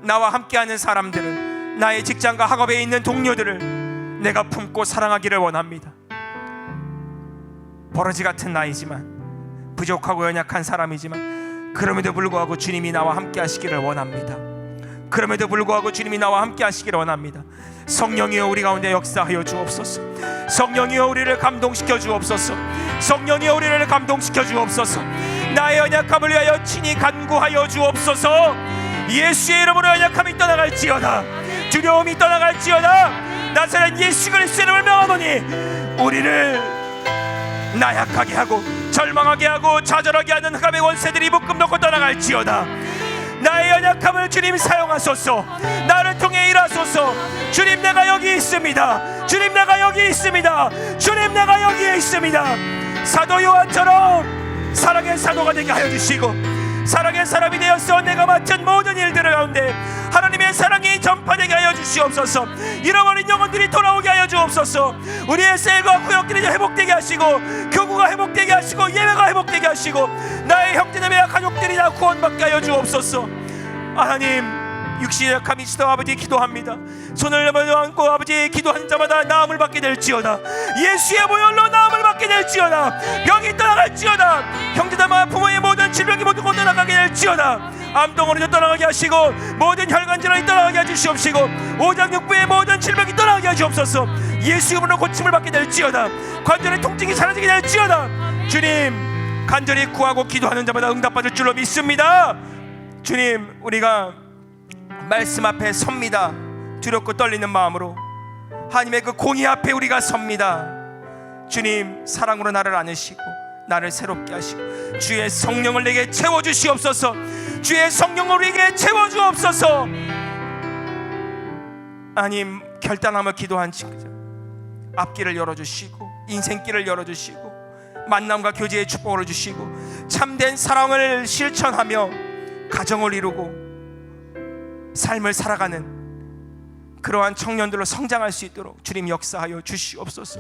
나와 함께하는 사람들을, 나의 직장과 학업에 있는 동료들을 내가 품고 사랑하기를 원합니다. 버러지 같은 나이지만, 부족하고 연약한 사람이지만 그럼에도 불구하고 주님이 나와 함께 하시기를 원합니다. 그럼에도 불구하고 주님이 나와 함께 하시기를 원합니다. 성령이여 우리 가운데 역사하여 주옵소서. 성령이여 우리를 감동시켜 주옵소서. 성령이여 우리를 감동시켜 주옵소서. 나의 연약함을 위하여 친히 간구하여 주옵소서. 예수의 이름으로 연약함이 떠나갈지어다. 두려움이 떠나갈지어다. 나사렛 예수 그리스도의 이름을 명하노니 우리를 나약하게 하고 절망하게 하고 좌절하게 하는 흑암의 원세들이 묶음 놓고 떠나갈지어다. 나의 연약함을 주님 사용하소서. 나를 통해 일하소서. 주님 내가 여기 있습니다. 주님 내가 여기 있습니다. 주님 내가 여기에 있습니다. 사도 요한처럼 사랑의 사도가 되게 하여 주시고 사랑의 사람이 되어서 내가 맡은 모든 일들 가운데 하나님의 사랑이 전파되게 하여 주시옵소서. 잃어버린 영혼들이 돌아오게 하여 주옵소서. 우리의 셀과 구역들이 회복되게 하시고 교구가 회복되게 하시고 예배가 회복되게 하시고 나의 형제자매와 가족들이 다 구원받게 하여 주옵소서. 하나님 육신의 약함이 있어도 아버지 기도합니다. 손을 내밀고 아버지 기도한 자마다 나음을 받게 될지어다. 예수의 보혈로 나음을 받게 될지어다. 병이 떠나갈지어다. 형제자매와 부모의 모든 질병이 모두 떠나가게 될지어다. 암덩어리도 떠나가게 하시고 모든 혈관질환이 떠나가게 해주시옵시고 오장육부의 모든 질병이 떠나가게 하시옵소서. 예수 이름으로 고침을 받게 될지어다. 관절의 통증이 사라지게 될지어다. 주님 간절히 구하고 기도하는 자마다 응답받을 줄로 믿습니다. 주님 우리가 말씀 앞에 섭니다. 두렵고 떨리는 마음으로 하나님의 그 공의 앞에 우리가 섭니다. 주님 사랑으로 나를 안으시고 나를 새롭게 하시고 주의 성령을 내게 채워주시옵소서. 주의 성령을 우리에게 채워주옵소서. 하나님 결단하며 기도한 친구들 앞길을 열어주시고 인생길을 열어주시고 만남과 교제의 축복을 주시고 참된 사랑을 실천하며 가정을 이루고 삶을 살아가는 그러한 청년들로 성장할 수 있도록 주님 역사하여 주시옵소서.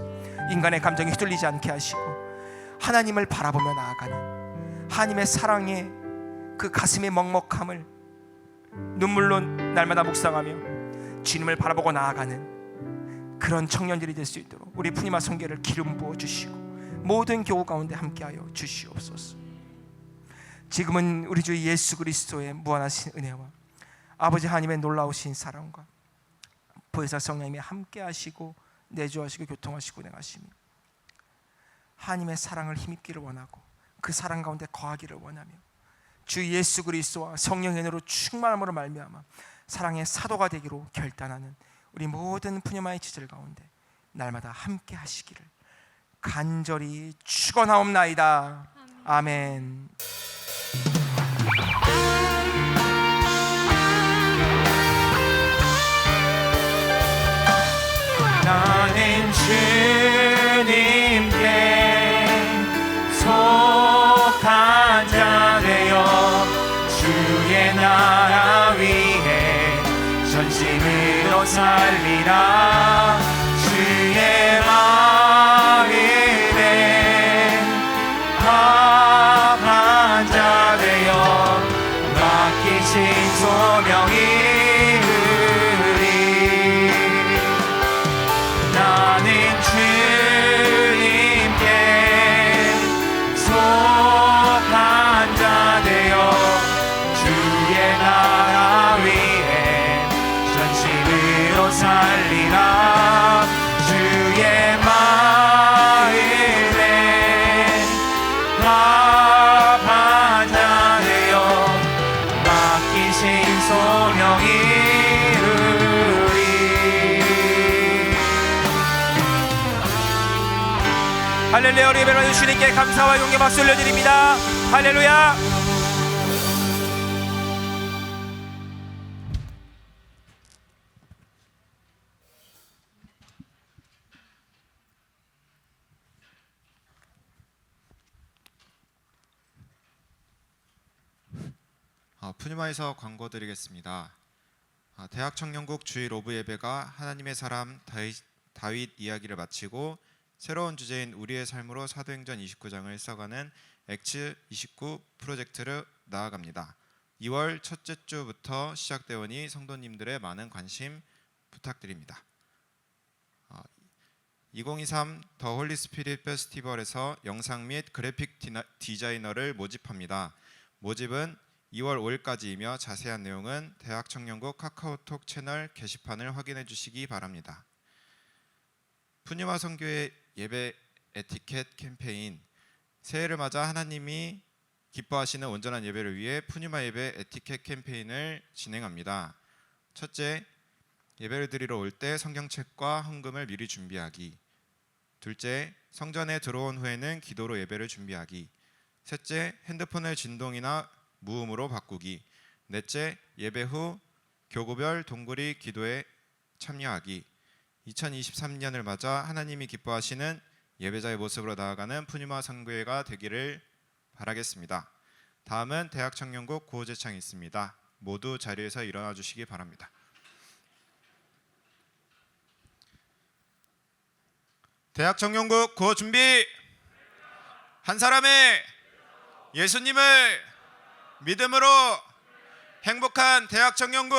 인간의 감정이 휘둘리지 않게 하시고 하나님을 바라보며 나아가는 하나님의 사랑의 그 가슴의 먹먹함을 눈물로 날마다 묵상하며 주님을 바라보고 나아가는 그런 청년들이 될 수 있도록 우리 푸니마 성교회를 기름 부어 주시고 모든 교우 가운데 함께하여 주시옵소서. 지금은 우리 주 예수 그리스도의 무한하신 은혜와 아버지 하나님의 놀라우신 사랑과 보혜사 성령님이 함께하시고 내주하시고 교통하시고 운행하시며 하나님의 사랑을 힘입기를 원하고 그 사랑 가운데 거하기를 원하며 주 예수 그리스도와 성령의 은혜로 충만함으로 말미암아 사랑의 사도가 되기로 결단하는 우리 모든 푸니마의 지들 가운데 날마다 함께 하시기를 간절히 축원하옵나이다. 아멘. 나는 주님께 속한 자 되어 주의 나라 위해 전심으로 살리라. 주의 마음에 합한 자 되어 맡기신 소명이 살리라. 주의 마음에 합한 자 되어 맡기신 소명이 이루리. 할렐루야. 우리 예배를 주님께 감사와 용기 박수 올려드립니다. 할렐루야. 푸니마에서 광고 드리겠습니다. 대학 청년국 주일 오브 예배가 하나님의 사람 다윗 이야기를 마치고 새로운 주제인 우리의 삶으로 사도행전 29장을 써가는 액츠 29 프로젝트를 나아갑니다. 2월 첫째 주부터 시작되오니 성도님들의 많은 관심 부탁드립니다. 2023 더 홀리 스피릿 페스티벌에서 영상 및 그래픽 디자이너를 모집합니다. 모집은 2월 5일까지이며 자세한 내용은 대학 청년국 카카오톡 채널 게시판을 확인해 주시기 바랍니다. 푸니마 선교회 예배 에티켓 캠페인 새해를 맞아 하나님이 기뻐하시는 온전한 예배를 위해 푸니마 예배 에티켓 캠페인을 진행합니다. 첫째, 예배를 드리러 올 때 성경책과 헌금을 미리 준비하기. 둘째, 성전에 들어온 후에는 기도로 예배를 준비하기. 셋째, 핸드폰의 진동이나 무음으로 바꾸기. 넷째, 예배 후 교구별 동굴이 기도에 참여하기. 2023년을 맞아 하나님이 기뻐하시는 예배자의 모습으로 나아가는 푸니마 선교회가 되기를 바라겠습니다. 다음은 대학 청년국 구호제창이 있습니다. 모두 자리에서 일어나 주시기 바랍니다. 대학 청년국 구호 준비. 한 사람의 예수님을 믿음으로 행복한 대학 청년국